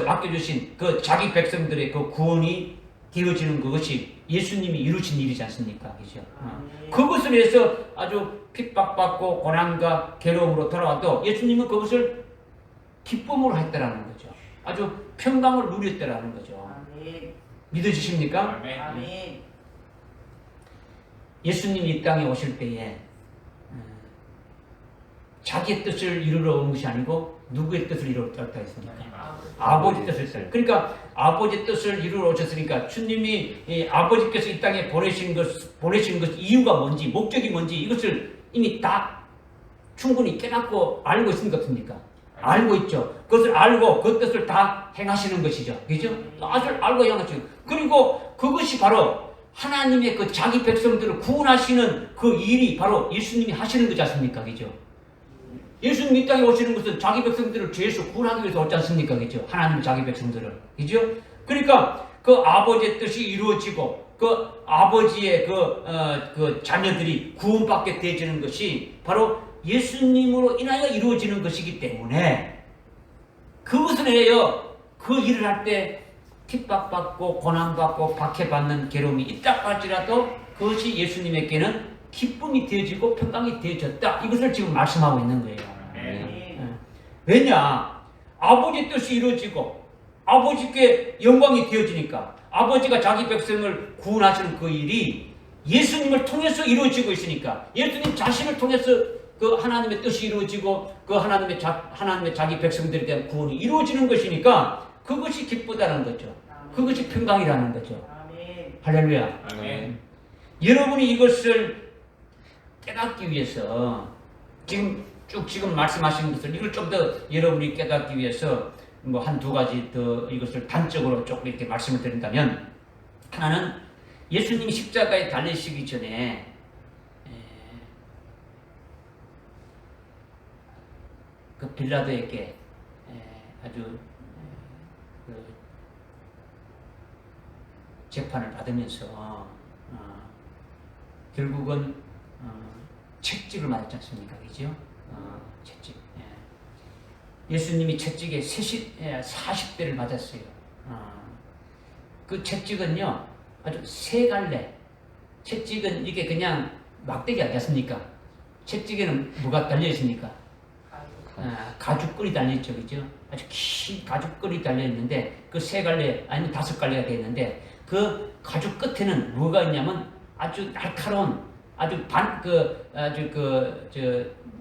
맡겨주신 그 자기 백성들의 그 구원이 되어지는 그것이 예수님이 이루신 일이지 않습니까? 그죠? 그것을 위해서 아주 핍박받고 고난과 괴로움으로 돌아와도 예수님은 그것을 기쁨으로 했다라는 거죠. 아주 평강을 누렸다라는 거죠. 아멘. 믿어지십니까? 아멘. 아멘. 예수님이 이 땅에 오실 때에 자기의 뜻을 이루러 온 것이 아니고 누구의 뜻을 이루었다 했습니까? 아버지 뜻을 했어요. 그러니까 아버지 뜻을 이루러 오셨으니까 주님이 아버지께서 이 땅에 보내신 것 이유가 뭔지 목적이 뭔지 이것을 이미 다 충분히 깨닫고 알고 있는 것 같습니까? 알고 있죠. 그것을 알고 그 뜻을 다 행하시는 것이죠. 그죠? 아주 알고 행하시는. 그리고 그것이 바로 하나님의 그 자기 백성들을 구원하시는 그 일이 바로 예수님이 하시는 거지 않습니까? 그죠? 예수님 이 땅에 오시는 것은 자기 백성들을 죄에서 구원하기 위해서 오지 않습니까? 그죠? 하나님의 자기 백성들을. 그죠? 그러니까 그 아버지의 뜻이 이루어지고 그 아버지의 그 자녀들이 구원받게 되어지는 것이 바로 예수님으로 인하여 이루어지는 것이기 때문에 그것을 해요. 그 일을 할 때 핍박받고 고난받고 박해받는 괴로움이 있다 할지라도 그것이 예수님에게는 기쁨이 되어지고 평강이 되어졌다. 이것을 지금 말씀하고 있는 거예요. 아멘. 왜냐? 아버지 뜻이 이루어지고 아버지께 영광이 되어지니까 아버지가 자기 백성을 구원하시는 그 일이 예수님을 통해서 이루어지고 있으니까 예수님 자신을 통해서 그 하나님의 뜻이 이루어지고 그 하나님의 자기 백성들에 대한 구원이 이루어지는 것이니까 그것이 기쁘다는 거죠. 그것이 평강이라는 거죠. 아멘. 할렐루야. 아멘. 여러분이 이것을 깨닫기 위해서 지금 말씀하신 것을 이걸 좀 더 여러분이 깨닫기 위해서 뭐 한두 가지 더 이것을 단적으로 조금 이렇게 말씀을 드린다면 하나는 예수님이 십자가에 달리시기 전에 그 빌라도에게 아주 그 재판을 받으면서 결국은 채찍을 맞았지 않습니까? 그죠? 채찍. 예수님이 채찍에 40대를 맞았어요. 그 채찍은요, 아주 세 갈래. 채찍은 이게 그냥 막대기 아니지 않습니까? 채찍에는 뭐가 달려있습니까? 가죽걸이 달려있죠. 그죠? 아주 긴 가죽걸이 달려있는데, 그 세 갈래, 아니면 5갈래가 되어 있는데, 그 가죽 끝에는 뭐가 있냐면 아주 날카로운,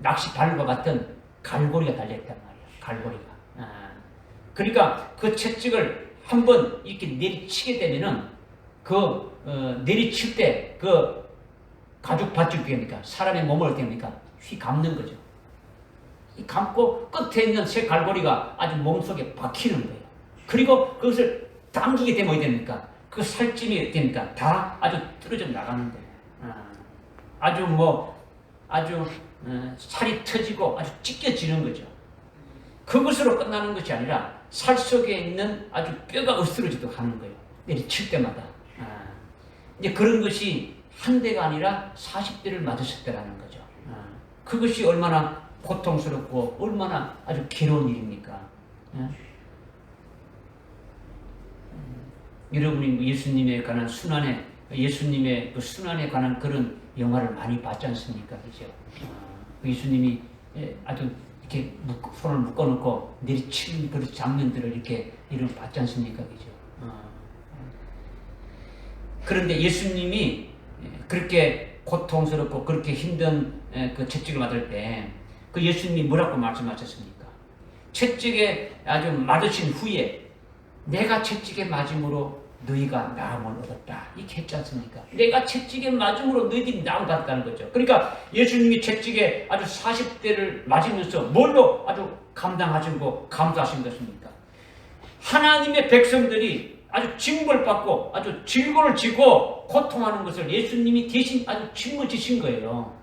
낚시 발과 같은 갈고리가 달려있단 말이에요. 갈고리가. 그러니까 그 채찍을 한번 이렇게 내리치게 되면은 내리칠 때 그 가죽 밧줄 어떻게 합니까? 사람의 몸을 어떻게 합니까? 휘 감는 거죠. 이 감고 끝에 있는 새 갈고리가 아주 몸속에 박히는 거예요. 그리고 그것을 당기게 되면 어떻게 됩니까? 그 살찜이 어떻게 됩니까? 다 아주 떨어져 나가는 거예요. 아주 살이 터지고 아주 찢겨지는 거죠. 그것으로 끝나는 것이 아니라 살 속에 있는 아주 뼈가 으스러지도록 하는 거예요. 내리칠 때마다. 이제 그런 것이 한 대가 아니라 40대를 맞으셨다라는 거죠. 그것이 얼마나 고통스럽고 얼마나 아주 괴로운 일입니까? 여러분이 예수님에 관한 예수님의 그 순환에 관한 그런 영화를 많이 봤지 않습니까? 그죠? 예수님이 아주 이렇게 손을 묶어놓고 내리치는 그런 장면들을 이렇게 봤지 않습니까? 그죠? 그런데 예수님이 그렇게 고통스럽고 그렇게 힘든 그 채찍을 맞을 때 그 예수님이 뭐라고 말씀하셨습니까? 채찍에 아주 맞으신 후에 내가 채찍에 맞음으로 너희가 나음을 얻었다. 이렇게 했지 않습니까? 내가 채찍에 맞음으로 너희들이 나음을 받았다는 거죠. 그러니까 예수님이 채찍에 아주 40대를 맞으면서 뭘로 아주 감당하시고 감수하신 것입니까? 하나님의 백성들이 아주 징벌받고 아주 질고를 지고 고통하는 것을 예수님이 대신 아주 짊어지신 거예요.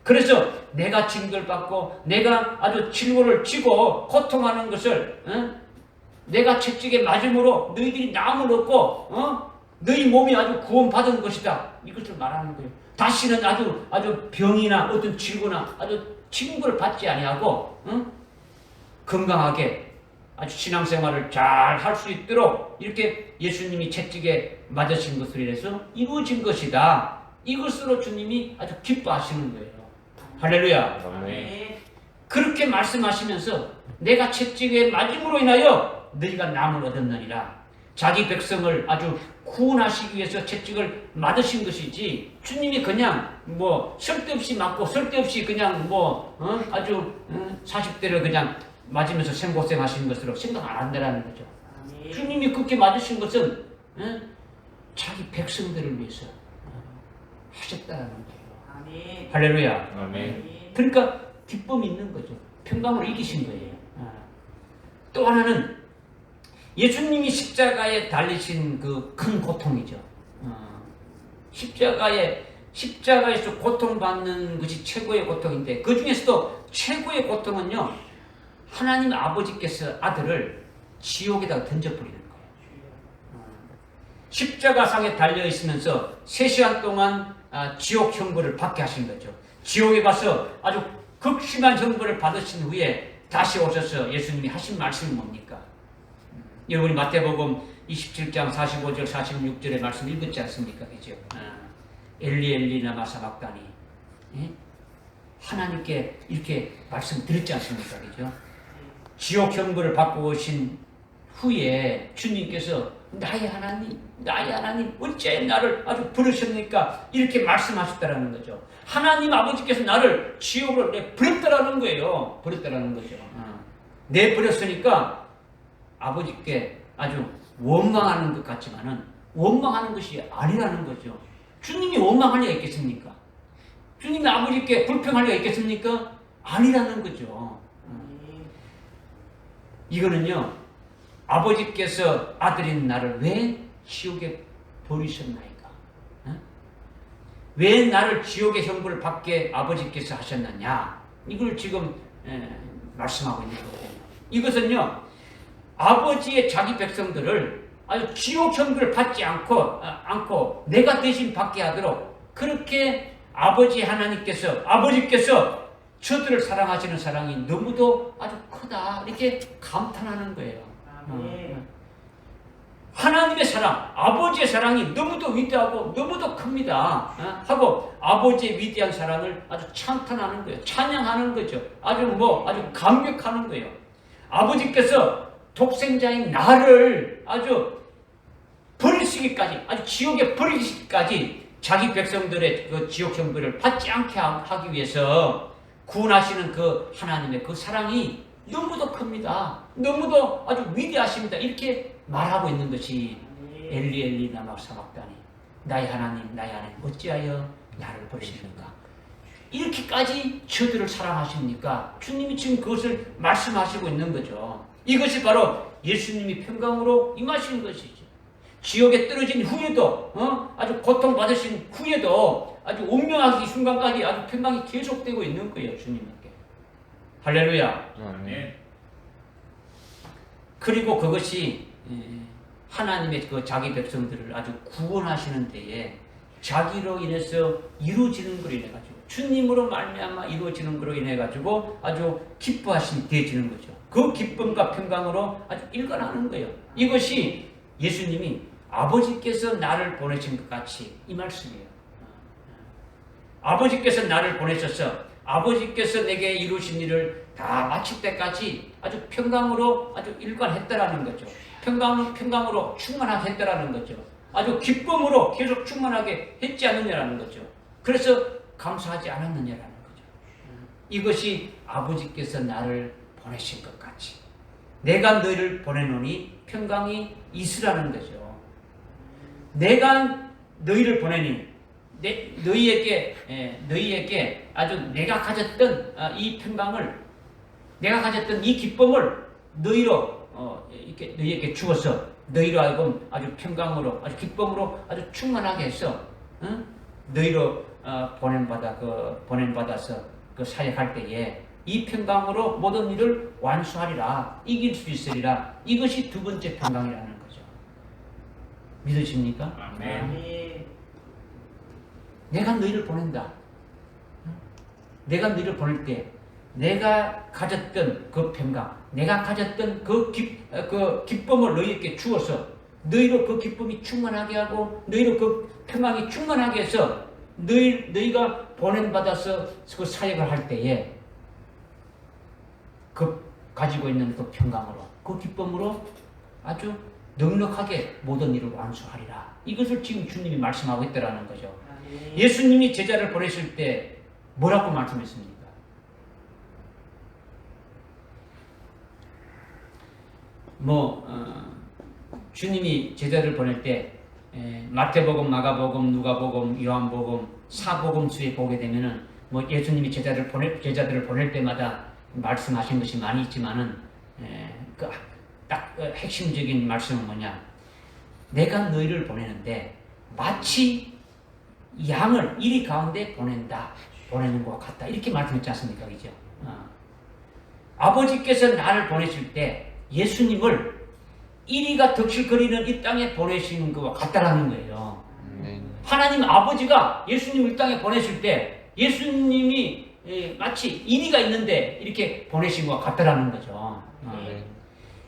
그래서 내가 징벌받고 내가 아주 질고를 지고 고통하는 것을 내가 채찍에 맞음으로 너희들이 나음을 얻고 너희 몸이 아주 구원받은 것이다. 이것을 말하는 거예요. 다시는 아주 병이나 어떤 질고나 아주 징벌을 받지 아니하고 건강하게 아주 신앙생활을 잘 할 수 있도록 이렇게 예수님이 채찍에 맞으신 것으로 인해서 이루어진 것이다. 이것으로 주님이 아주 기뻐하시는 거예요. 할렐루야. 아멘. 그렇게 말씀하시면서 내가 채찍에 맞음으로 인하여 너희가 남을 얻었느니라. 자기 백성을 아주 구원하시기 위해서 채찍을 맞으신 것이지 주님이 그냥 뭐 쓸데없이 맞고 쓸데없이 그냥 뭐 아주 40대를 그냥 맞으면서 생고생하신 것으로 생각 안 한다는 거죠. 아멘. 주님이 그렇게 맞으신 것은 자기 백성들을 위해서 하셨다는 거예요. 아멘. 할렐루야. 아멘. 그러니까 기쁨이 있는 거죠. 평강으로 이기신 거예요. 또 하나는 예수님이 십자가에 달리신 그 큰 고통이죠. 십자가에서 고통받는 것이 최고의 고통인데 그 중에서도 최고의 고통은요. 하나님 아버지께서 아들을 지옥에다가 던져버리는 거예요. 십자가상에 달려 있으면서 3시간 동안 지옥 형벌을 받게 하신 거죠. 지옥에 가서 아주 극심한 형벌을 받으신 후에 다시 오셔서 예수님이 하신 말씀이 뭡니까? 여러분이 마태복음 27장 45절 46절의 말씀 읽었지 않습니까? 그죠? 엘리 엘리 라마 사박다니. 예? 하나님께 이렇게 말씀드렸지 않습니까? 그죠? 지옥 형벌을 받고 오신 후에 주님께서 나의 하나님 어째 나를 아주 부르셨니까? 이렇게 말씀하셨다라는 거죠. 하나님 아버지께서 나를 지옥으로 내버렸다라는 거예요. 버렸다라는 거죠. 내버렸으니까 아버지께 아주 원망하는 것 같지만은 원망하는 것이 아니라는 거죠. 주님이 원망할 리가 있겠습니까? 주님이 아버지께 불평할 리가 있겠습니까? 아니라는 거죠. 이거는요, 아버지께서 아들인 나를 왜 지옥에 버리셨나이까? 왜 나를 지옥의 형벌을 받게 아버지께서 하셨느냐? 이걸 지금 말씀하고 있는 거거든요. 이것은요, 아버지의 자기 백성들을 아주 지옥 형벌을 받지 않고 내가 대신 받게 하도록 그렇게 아버지께서 저들을 사랑하시는 사랑이 너무도 아주 크다 이렇게 감탄하는 거예요. 하나님의 사랑, 아버지의 사랑이 너무도 위대하고 너무도 큽니다. 하고 아버지의 위대한 사랑을 아주 찬탄하는 거예요. 찬양하는 거죠. 아주 감격하는 거예요. 아버지께서 독생자인 나를 아주 버리시기까지, 아주 지옥에 버리시기까지 자기 백성들의 그 지옥 형벌을 받지 않게 하기 위해서 구원하시는 그 하나님의 그 사랑이 너무도 큽니다. 너무도 아주 위대하십니다. 이렇게 말하고 있는 것이 엘리 엘리 라마 사박다니. 나의 하나님 어찌하여 나를 버리십니까? 이렇게까지 저들을 사랑하십니까? 주님이 지금 그것을 말씀하시고 있는 거죠. 이것이 바로 예수님이 평강으로 임하신 것이죠. 지옥에 떨어진 후에도 아주 고통받으신 후에도 아주 운명하기 순간까지 아주 평강이 계속되고 있는 거예요. 주님께. 할렐루야. 아멘. 그리고 그것이 하나님의 그 자기 백성들을 아주 구원하시는 데에 자기로 인해서 이루어지는 것으로 인해 가지고 주님으로 말미암아 이루어지는 것으로 인해 가지고 아주 기뻐하심이 되어지는 거죠. 그 기쁨과 평강으로 아주 일관하는 거예요. 이것이 예수님이 아버지께서 나를 보내신 것 같이 이 말씀이에요. 아버지께서 나를 보내셔서 아버지께서 내게 이루신 일을 다 마칠 때까지 아주 평강으로 아주 일관했다라는 거죠. 평강으로 충만하게 했다라는 거죠. 아주 기쁨으로 계속 충만하게 했지 않느냐라는 거죠. 그래서 감사하지 않았느냐라는 거죠. 이것이 아버지께서 나를 보내신 것 같이 내가 너희를 보내노니 평강이 있으라는 거죠. 내가 너희를 보내니 너희에게 아주 내가 가졌던 이 평강을 내가 가졌던 이 기쁨을 너희에게 주어서 너희로 하여금 아주 평강으로 아주 기쁨으로 아주 충만하게 해서 너희로 보냄받아서 그 사역할 때에 이 평강으로 모든 일을 완수하리라 이길 수 있으리라 이것이 두 번째 평강이라는 거죠. 믿으십니까? 아멘. 내가 너희를 보낸다. 내가 너희를 보낼 때 내가 가졌던 그 평강, 내가 가졌던 그 기쁨을 너희에게 주어서 너희로 그 기쁨이 충만하게 하고 너희로 그 평강이 충만하게 해서 너희가 보냄받아서 그 사역을 할 때에 그 가지고 있는 그 평강으로 그 기쁨으로 아주 넉넉하게 모든 일을 완수하리라. 이것을 지금 주님이 말씀하고 있다라는 거죠. 예수님이 제자를 보내실 때 뭐라고 말씀했습니까? 주님이 제자를 보낼 때 마태복음, 마가복음, 누가복음, 요한복음, 사복음수에 보게 되면은 예수님이 제자들을 보낼 때마다 말씀하신 것이 많이 있지만은 딱 핵심적인 말씀은 뭐냐? 내가 너희를 보내는데 마치 양을 이리 가운데 보내는 것과 같다. 이렇게 말씀했지 않습니까? 그죠? 아버지께서 나를 보내실 때 예수님을 이리가 덕실거리는 이 땅에 보내시는 것과 같다라는 거예요. 하나님 아버지가 예수님을 이 땅에 보내실 때 예수님이 마치 이리가 있는데 이렇게 보내신 것과 같다라는 거죠.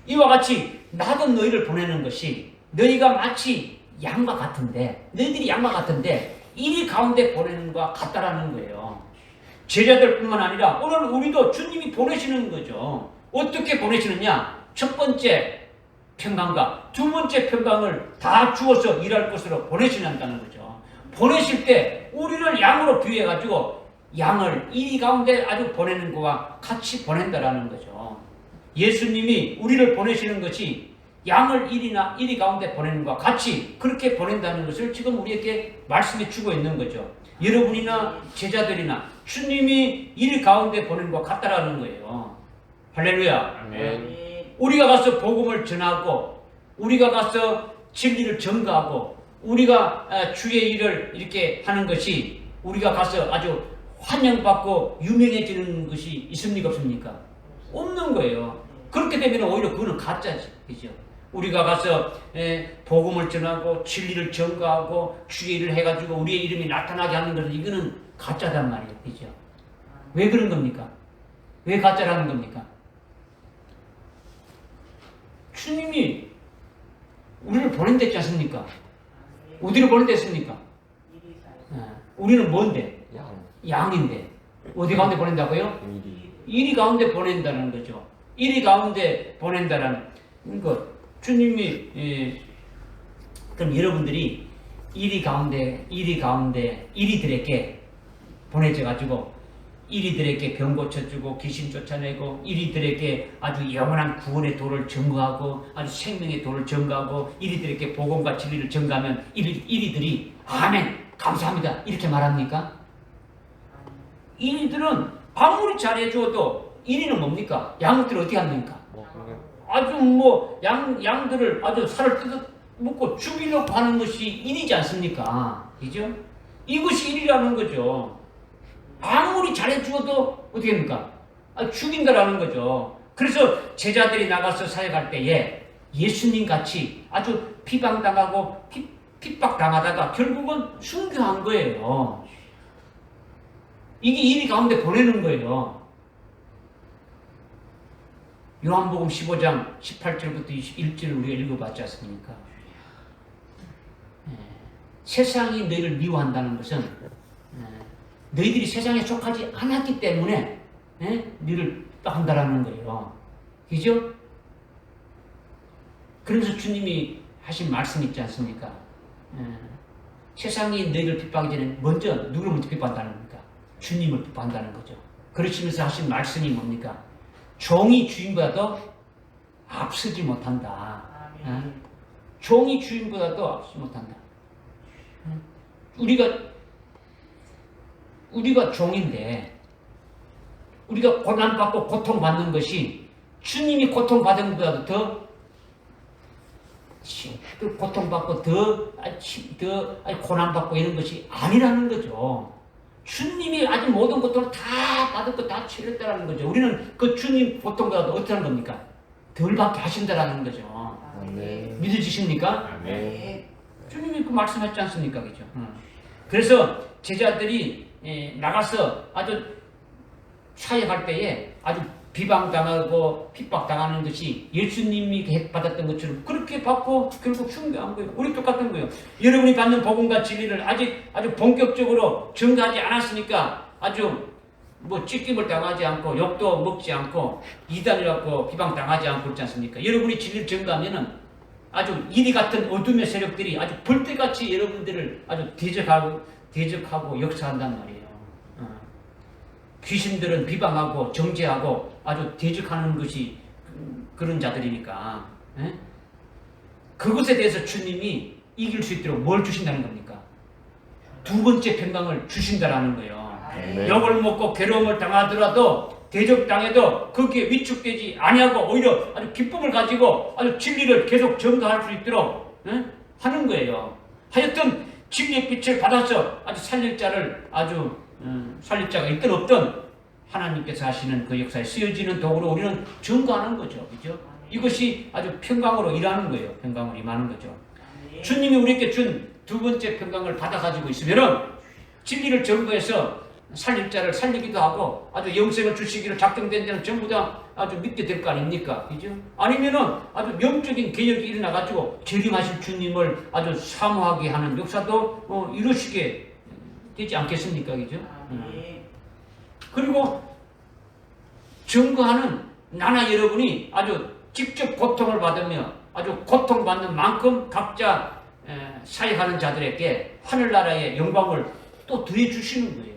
이와 같이 나도 너희를 보내는 것이 너희가 마치 양과 같은데 너희들이 양과 같은데 이리 가운데 보내는 것과 같다라는 거예요. 제자들뿐만 아니라 오늘 우리도 주님이 보내시는 거죠. 어떻게 보내시느냐? 첫 번째 평강과 두 번째 평강을 다 주어서 일할 것으로 보내시는다는 거죠. 보내실 때 우리를 양으로 비유해가지고 양을 이리 가운데 아주 보내는 것과 같이 보낸다라는 거죠. 예수님이 우리를 보내시는 것이 양을 이리 가운데 보내는 것과 같이 그렇게 보낸다는 것을 지금 우리에게 말씀해 주고 있는 거죠. 여러분이나 제자들이나 주님이 이리 가운데 보내는 것과 같다라는 거예요. 할렐루야. 아멘. 우리가 가서 복음을 전하고 우리가 가서 진리를 전가하고 우리가 주의 일을 이렇게 하는 것이 우리가 가서 아주 환영받고 유명해지는 것이 있습니까? 없습니까? 없는 거예요. 그렇게 되면 오히려 그거는 가짜지. 그죠? 우리가 가서 복음을 전하고 진리를 전가하고 주의 일을 해가지고 우리의 이름이 나타나게 하는 것은 이거는 가짜단 말이에요. 그죠? 왜 그런 겁니까? 왜 가짜라는 겁니까? 주님이 우리를 보낸댔지 않습니까? 어디로 보낸댔습니까? 우리는 뭔데? 양인데 어디 가운데 보낸다고요? 이리 가운데 보낸다는 거죠. 이리 가운데 보낸다는 것. 주님이 그럼 여러분들이 이리들에게 보내져 가지고 이리들에게 병 고쳐주고 귀신 쫓아내고 이리들에게 아주 영원한 구원의 도를 전거하고 아주 생명의 도를 전거하고 이리들에게 복음과 진리를 전가하면 이리들이 아멘 감사합니다 이렇게 말합니까? 이리들은 아무리 잘해줘도 이리는 뭡니까? 양들을 어떻게 합니까? 아주 양들을 아주 살을 뜯어 먹고 죽이려고 하는 것이 일이지 않습니까? 그죠? 이것이 일이라는 거죠. 아무리 잘해주어도 어떻게 합니까? 죽인다라는 거죠. 그래서 제자들이 나가서 사역할 때에 예수님 같이 아주 비방당하고 핍박당하다가 결국은 순교한 거예요. 이게 일이 가운데 보내는 거예요. 요한복음 15장 18절부터 21절을 우리가 읽어봤지 않습니까? 세상이 너희를 미워한다는 것은 너희들이 세상에 속하지 않았기 때문에 너희를 핍박한다라는 거예요. 그죠? 그러면서 주님이 하신 말씀 있지 않습니까? 세상이 너희를 핍박하기 전에 먼저 누구를 먼저 핍박한다는 겁니까? 주님을 핍박한다는 거죠. 그러시면서 하신 말씀이 뭡니까? 종이 주인보다도 앞서지 못한다. 종이 주인보다도 앞서지 못한다. 우리가 종인데 우리가 고난받고 고통받는 것이 주님이 고통받은 것보다도 더 고통받고 더 고난받고 이런 것이 아니라는 거죠. 주님이 아주 모든 고통을 다 받았고 다 치렀다라는 거죠. 우리는 그 주님 고통보다도 어떻게 하는 겁니까? 덜 받게 하신다라는 거죠. 네. 믿어지십니까? 네. 주님이 그 말씀하지 않습니까? 그죠? 그래서 제자들이 나가서 아주 사역할 때에 아주 비방당하고 핍박당하는 것이 예수님이 받았던 것처럼 그렇게 받고 결국 순교한 거예요. 우리 똑같은 거예요. 여러분이 받는 복음과 진리를 아주 본격적으로 증거하지 않았으니까 아주 뭐 찢김을 당하지 않고 욕도 먹지 않고 이단이라고 비방당하지 않고 그렇지 않습니까? 여러분이 진리를 증거하면은 아주 이리 같은 어둠의 세력들이 아주 벌떼같이 여러분들을 아주 대적하고 역사한단 말이에요. 귀신들은 비방하고 정죄하고 아주 대적하는 것이 그런 자들이니까. 에? 그것에 대해서 주님이 이길 수 있도록 뭘 주신다는 겁니까? 두 번째 평강을 주신다라는 거예요. 아멘. 욕을 먹고 괴로움을 당하더라도 대적당해도 거기에 위축되지 아니하고 오히려 아주 기쁨을 가지고 아주 진리를 계속 전가할 수 있도록 하는 거예요. 하여튼 진리의 빛을 받아서 아주 살릴 자를 아주 살릴 자가 있든 없든 하나님께서 하시는 그 역사에 쓰여지는 도구로 우리는 전가하는 거죠. 그죠? 이것이 아주 평강으로 일하는 거예요. 평강으로 임하는 거죠. 주님이 우리에게 준 두 번째 평강을 받아가지고 있으면은 진리를 전거해서 살릴 자를 살리기도 하고 아주 영생을 주시기로 작정된 자는 전부 다 아주 믿게 될 거 아닙니까? 그죠? 아니면은 아주 영적인 개혁이 일어나가지고 재림하실 주님을 아주 사모하게 하는 역사도 이루시게 되지 않겠습니까? 그죠? 그리고 증거하는 나나 여러분이 아주 직접 고통을 받으며 아주 고통받는 만큼 각자 사역하는 자들에게 하늘나라의 영광을 또 더해 주시는 거예요.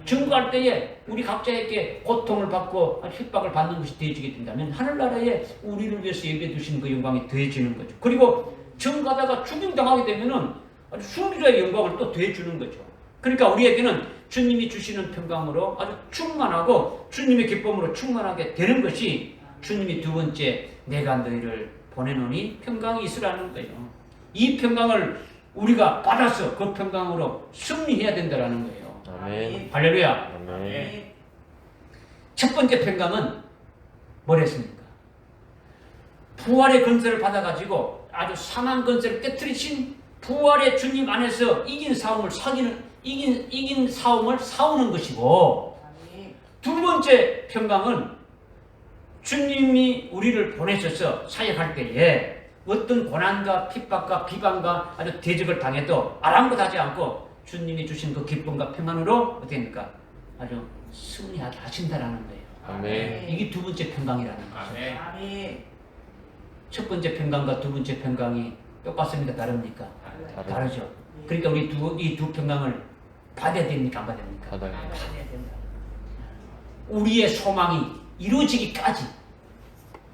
증거할 때에 우리 각자에게 고통을 받고 핍박을 받는 것이 더해지게 된다면 하늘나라에 우리를 위해서 예배해 주시는 그 영광이 더해지는 거죠. 그리고 증거하다가 죽임당하게 되면은 아주 순교자의 영광을 또 더해주는 거죠. 그러니까 우리에게는 주님이 주시는 평강으로 아주 충만하고 주님의 기쁨으로 충만하게 되는 것이 주님이 두 번째 내가 너희를 보내노니 평강이 있으라는 거예요. 이 평강을 우리가 받아서 그 평강으로 승리해야 된다는 거예요. 아멘. 할렐루야. 아멘. 첫 번째 평강은 뭐랬습니까? 부활의 건설을 받아가지고 아주 상한 건설을 깨뜨리신 부활의 주님 안에서 이긴 싸움을 싸우는 것이고, 두 번째 평강은 주님이 우리를 보내셔서 사역할 때에 어떤 고난과 핍박과 비방과 아주 대적을 당해도 아랑곳하지 않고 주님이 주신 그 기쁨과 평안으로 어떻게 됩니까? 아주 승리하신다라는 거예요. 아멘. 이게 두 번째 평강이라는 거죠. 아멘. 첫 번째 평강과 두 번째 평강이 똑같습니까? 다릅니까? 다르죠. 그러니까 우리 이 두 평강을 받아야 됩니까? 안 받아야 됩니까? 받아야 받아야 된다. 우리의 소망이 이루어지기까지,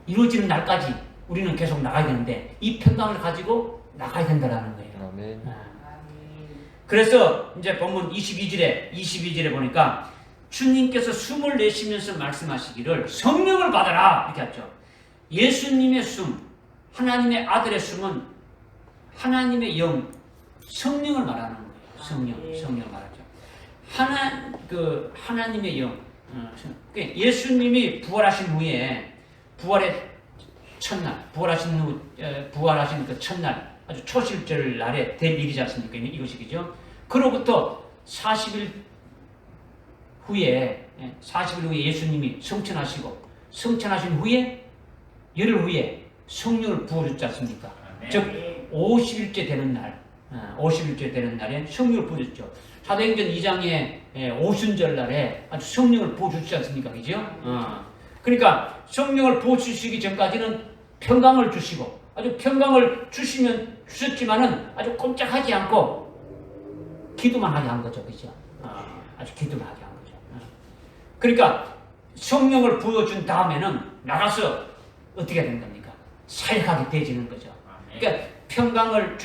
이루어지는 날까지 우리는 계속 나가야 되는데 이 평강을 가지고 나가야 된다는 거예요. 아멘. 그래서 이제 본문 22절에 보니까 주님께서 숨을 내쉬면서 말씀하시기를 성령을 받아라 이렇게 하죠. 예수님의 숨, 하나님의 아들의 숨은 하나님의 영, 성령을 말하는 거예요. 성령을 말하죠. 하나님의 영, 예수님이 부활하신 후에 부활의 첫날, 부활하신 그 첫날, 아주 초실절 날에 될 일이지 않습니까? 이것이 그죠? 그로부터 40일 후에 예수님이 성천하신 후에 열흘 후에 성령을 부어줬지 않습니까? 즉 50일째 되는 날에 성령을 부어줬죠. 사도행전 2장의 오순절 날에 아주 성령을 부어주지 않습니까? 그죠? 그러니까 성령을 부어주시기 전까지는 평강을 주시고 아주 평강을 주셨지만은 아주 꼼짝하지 않고 기도만 하게 한 거죠. 그죠? 아주 기도만 하게 한 거죠. 그러니까 성령을 부어준 다음에는 나가서 어떻게 된 겁니까? 사역하게 되지는 거죠. 그러니까 평강을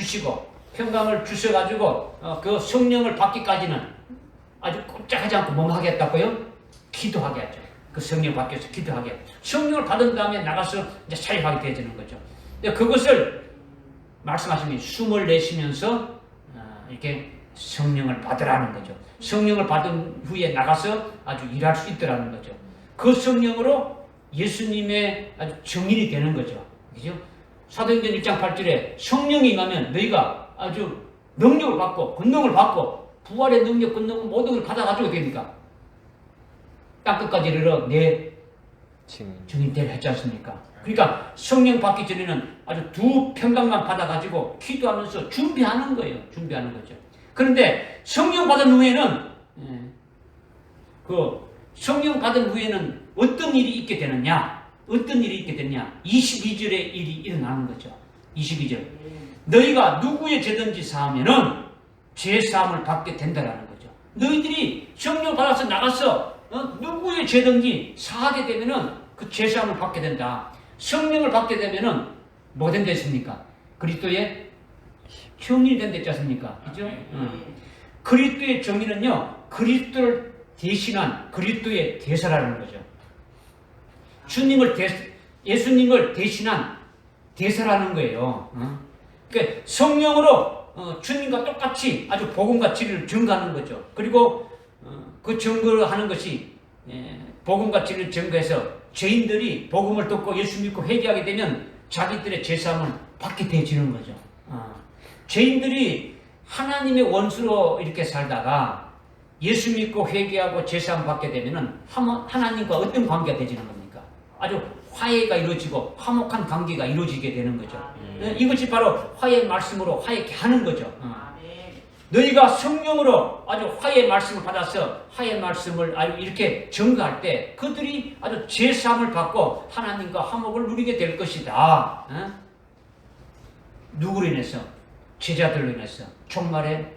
주셔가지고 그 성령을 받기까지는 아주 꼼짝하지 않고 뭐 하겠다고요? 기도하게 하죠. 그 성령 받기 위해서 기도하게 하죠. 성령을 받은 다음에 나가서 이제 사역하게 되지는 거죠. 그것을 말씀하시면 숨을 내쉬면서 이렇게 성령을 받으라는 거죠. 성령을 받은 후에 나가서 아주 일할 수 있더라는 거죠. 그 성령으로 예수님의 아주 정인이 되는 거죠. 그죠? 사도행전 1장 8절에 성령이 임하면 너희가 아주 능력을 받고 권능을 받고 부활의 능력, 권능 모든 걸 받아가지고 됩니까? 땅끝까지 이르러 내 증인. 증인 되려 했지 않습니까? 그러니까 성령 받기 전에는 아주 두 평강만 받아가지고 기도하면서 준비하는 거예요. 준비하는 거죠. 그런데 성령 받은 후에는 그 성령 받은 후에는 어떤 일이 있게 되느냐? 어떤 일이 있게 되느냐? 22절의 일이 일어나는 거죠. 22절. 너희가 누구의 죄든지 사하면은 죄 사함을 받게 된다라는 거죠. 너희들이 성령 받아서 나가서 누구의 죄든지 사하게 되면은 그 죄 사함을 받게 된다. 성령을 받게 되면은 뭐가 된다 했습니까? 그리스도의 정인이 된다 했지 않습니까? 그죠? 그리스도의 정인은요, 그리스도를 대신한 그리스도의 대사라는 거죠. 예수님을 대신한 대사라는 거예요. 그러니까 성령으로 주님과 똑같이 아주 복음과 진리를 증거하는 거죠. 그리고 그 증거하는 것이 복음과 진리를 증거해서 죄인들이 복음을 듣고 예수 믿고 회개하게 되면 자기들의 죄사함을 받게 되어지는 거죠. 죄인들이 하나님의 원수로 이렇게 살다가 예수 믿고 회개하고 죄사함 받게 되면은 하나님과 어떤 관계가 되지는 겁니까? 아주 화해가 이루어지고 화목한 관계가 이루어지게 되는 거죠. 이것이 바로 화해의 말씀으로 화해케 하는 거죠. 너희가 성령으로 아주 화해의 말씀을 받아서 화해의 말씀을 아주 이렇게 증거할 때 그들이 아주 죄사함을 받고 하나님과 화목을 누리게 될 것이다. 누구로 인해서? 제자들로 인해서. 종말에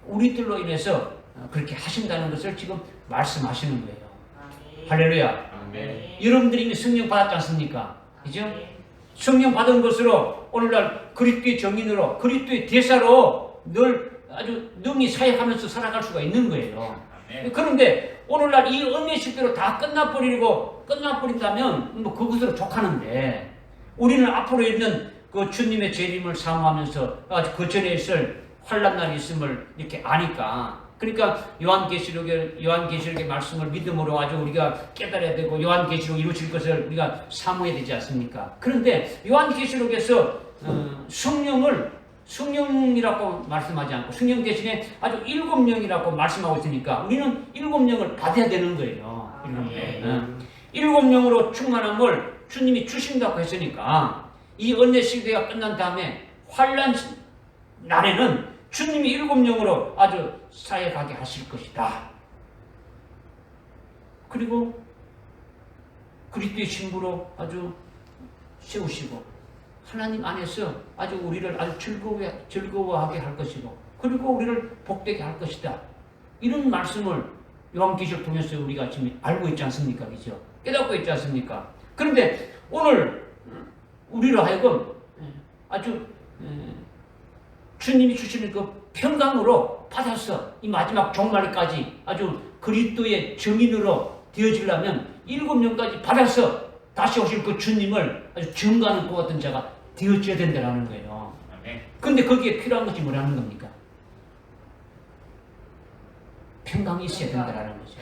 우리들로 인해서 그렇게 하신다는 것을 지금 말씀하시는 거예요. 할렐루야. 여러분들이 이미 성령 받았지 않습니까? 그죠? 성령 받은 것으로 오늘날 그리스도의 정인으로 그리스도의 대사로 늘 아주 능히 사역하면서 살아갈 수가 있는 거예요. 그런데 오늘날 이 은혜식대로 다 끝나버린다면 뭐 그것으로 족하는데 우리는 앞으로 있는 그 주님의 재림을 사모하면서 아주 그 전에 있을 환난 날이 있음을 이렇게 아니까 그러니까 요한계시록의 말씀을 믿음으로 아주 우리가 깨달아야 되고 요한계시록 이루어질 것을 우리가 사모해야 되지 않습니까? 그런데 요한계시록에서 성령이라고 말씀하지 않고 성령 대신에 아주 7명이라고 말씀하고 있으니까 우리는 7명을 받아야 되는 거예요. 7명으로 충만함을 주님이 주신다고 했으니까 이 은혜 시대가 끝난 다음에 환난 날에는 주님이 7명으로 아주 사역하게 하실 것이다. 그리고 그리스도의 신부로 아주 세우시고 하나님 안에서 아주 우리를 아주 즐거워하게 할 것이고 그리고 우리를 복되게 할 것이다. 이런 말씀을 요한계시를 통해서 우리가 지금 알고 있지 않습니까? 그죠? 깨닫고 있지 않습니까? 그런데 오늘 우리로 하여금 아주 주님이 주시는 그 평강으로 받아서 이 마지막 종말까지 아주 그리스도의 증인으로 되어지려면 7명까지 받아서 다시 오실 그 주님을 아주 증거하는 그 같은 자가 되어져야 된다는 거예요. 근데 거기에 필요한 것이 뭐라는 겁니까? 평강이 있어야 된다는 거죠.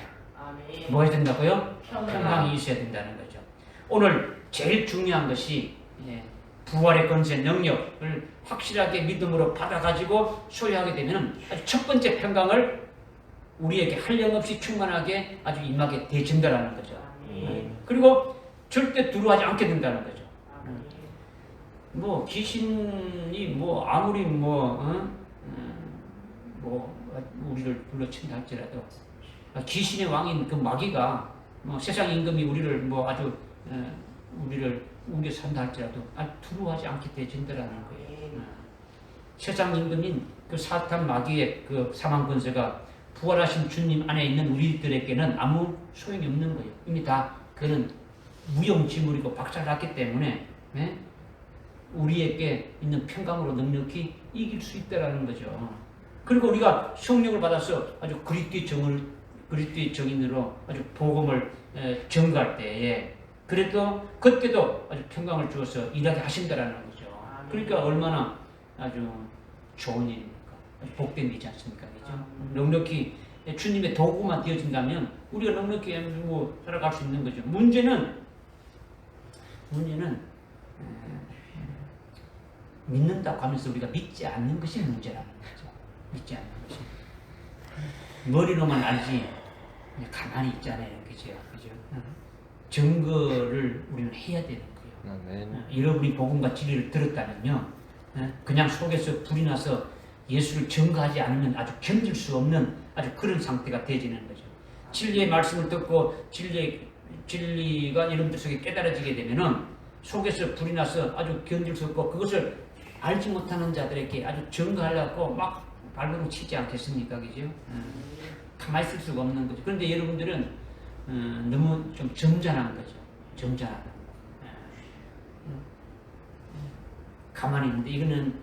뭐 해야 된다고요? 평강이 있어야 된다는 거죠. 오늘 제일 중요한 것이 부활의 권세 능력을 확실하게 믿음으로 받아가지고 소유하게 되면 아주 첫 번째 평강을 우리에게 한량없이 충만하게 아주 임하게 되진다는 거죠. 그리고 절대 두려워하지 않게 된다는 거죠. 뭐 귀신이 뭐 아무리 우리를 불러친다 할지라도 귀신의 왕인 그 마귀가 세상 임금이 우리를 뭐 아주 우리를 우겨 산다 할지라도 두려워하지 않게 되진다라는 거예요. 세상 임금인 그 사탄 마귀의 그 사망 권세가 부활하신 주님 안에 있는 우리들에게는 아무 소용이 없는 거예요. 이미 다 그는 무용지물이고 박살났기 때문에 우리에게 있는 평강으로 넉넉히 이길 수 있다라는 거죠. 그리고 우리가 성령을 받아서 아주 그리스도의 정인으로 아주 복음을 증거할 때에 그때도 아주 평강을 주어서 일하게 하신다라는 거죠. 그러니까 얼마나 아주 좋은 일입니까? 아주 복된 일이지 않습니까? 그죠? 넉넉히 주님의 도구만 되어진다면 우리가 넉넉히 살아갈 수 있는 거죠. 문제는 믿는다고 하면서 우리가 믿지 않는 것이 문제라는 거죠. 믿지 않는 것이. 머리로만 알지 가만히 있잖아요. 그죠? 되죠. 그죠? 증거를 우리는 해야 되는 거예요. 아멘. 여러분이 복음과 진리를 들었다면요, 그냥 속에서 불이 나서 예수를 증거하지 않으면 아주 견딜 수 없는 아주 그런 상태가 되지는 거죠. 진리의 말씀을 듣고 진리가 여러분들 속에 깨달아지게 되면은 속에서 불이 나서 아주 견딜 수 없고 그것을 알지 못하는 자들에게 아주 증거하려고 막 발버둥 치지 않겠습니까? 그죠? 가만히 있을 수가 없는 거죠. 그런데 여러분들은 너무 좀 점잖은 거죠. 점잖하다. 가만히 있는데 이거는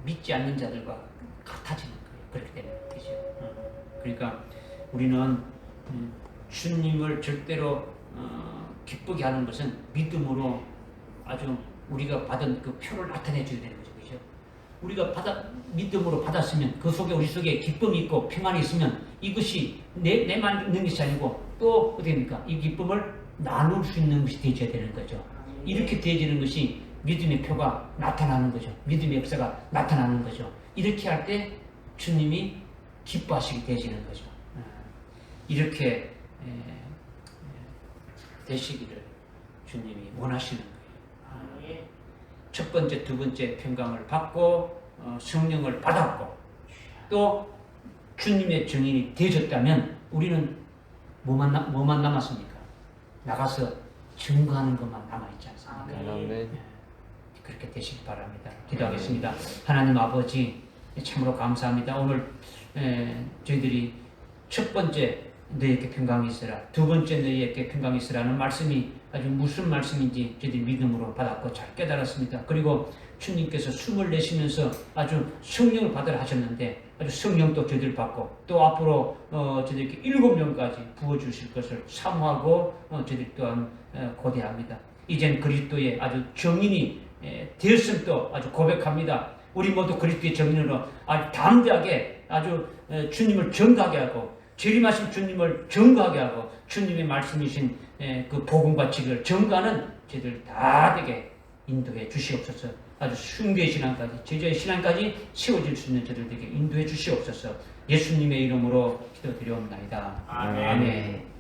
믿지 않는 자들과 같아지는 거예요. 그렇게 되면 되죠. 그러니까 우리는 주님을 절대로 기쁘게 하는 것은 믿음으로 아주 우리가 받은 그 표를 나타내 줘야 되는 거죠. 그죠? 우리가 믿음으로 받았으면 그 속에 우리 속에 기쁨이 있고 평안이 있으면 이것이 내만 있는 것이 아니고 또 어떻게 됩니까? 이 기쁨을 나눌 수 있는 것이 되어야 되는 거죠. 이렇게 되어지는 것이 믿음의 표가 나타나는 거죠. 믿음의 역사가 나타나는 거죠. 이렇게 할 때 주님이 기뻐하시게 되어지는 거죠. 이렇게 되시기를 주님이 원하시는 거예요. 첫 번째, 두 번째 평강을 받고 성령을 받았고 또 주님의 증인이 되어졌다면 우리는 뭐만 남았습니까? 나가서 증거하는 것만 남아있지 않습니까? 아멘. 그렇게 되시기 바랍니다. 기도하겠습니다. 하나님 아버지 참으로 감사합니다. 오늘 저희들이 첫 번째 너희에게 평강이 있으라, 두 번째 너희에게 평강이 있으라는 말씀이 아주 무슨 말씀인지 저희들이 믿음으로 받았고 잘 깨달았습니다. 그리고 주님께서 숨을 내쉬면서 아주 성령을 받으라 하셨는데 아주 성령도 저희들 받고 또 앞으로 저희들께 7명까지 부어주실 것을 사모하고 저희들 또한 고대합니다. 이젠 그리스도의 아주 정인이 되었음도 아주 고백합니다. 우리 모두 그리스도의 정인으로 아주 담대하게 아주 주님을 증거하게 하고 재림하신 주님을 증거하게 하고 주님의 말씀이신 그 복음과 진리를 증거하는 저희들 다 되게 인도해 주시옵소서. 아주 숭배의 신앙까지 제자의 신앙까지 세워질 수 있는 저들에게 인도해 주시옵소서. 예수님의 이름으로 기도드리옵나이다. 아멘. 아멘.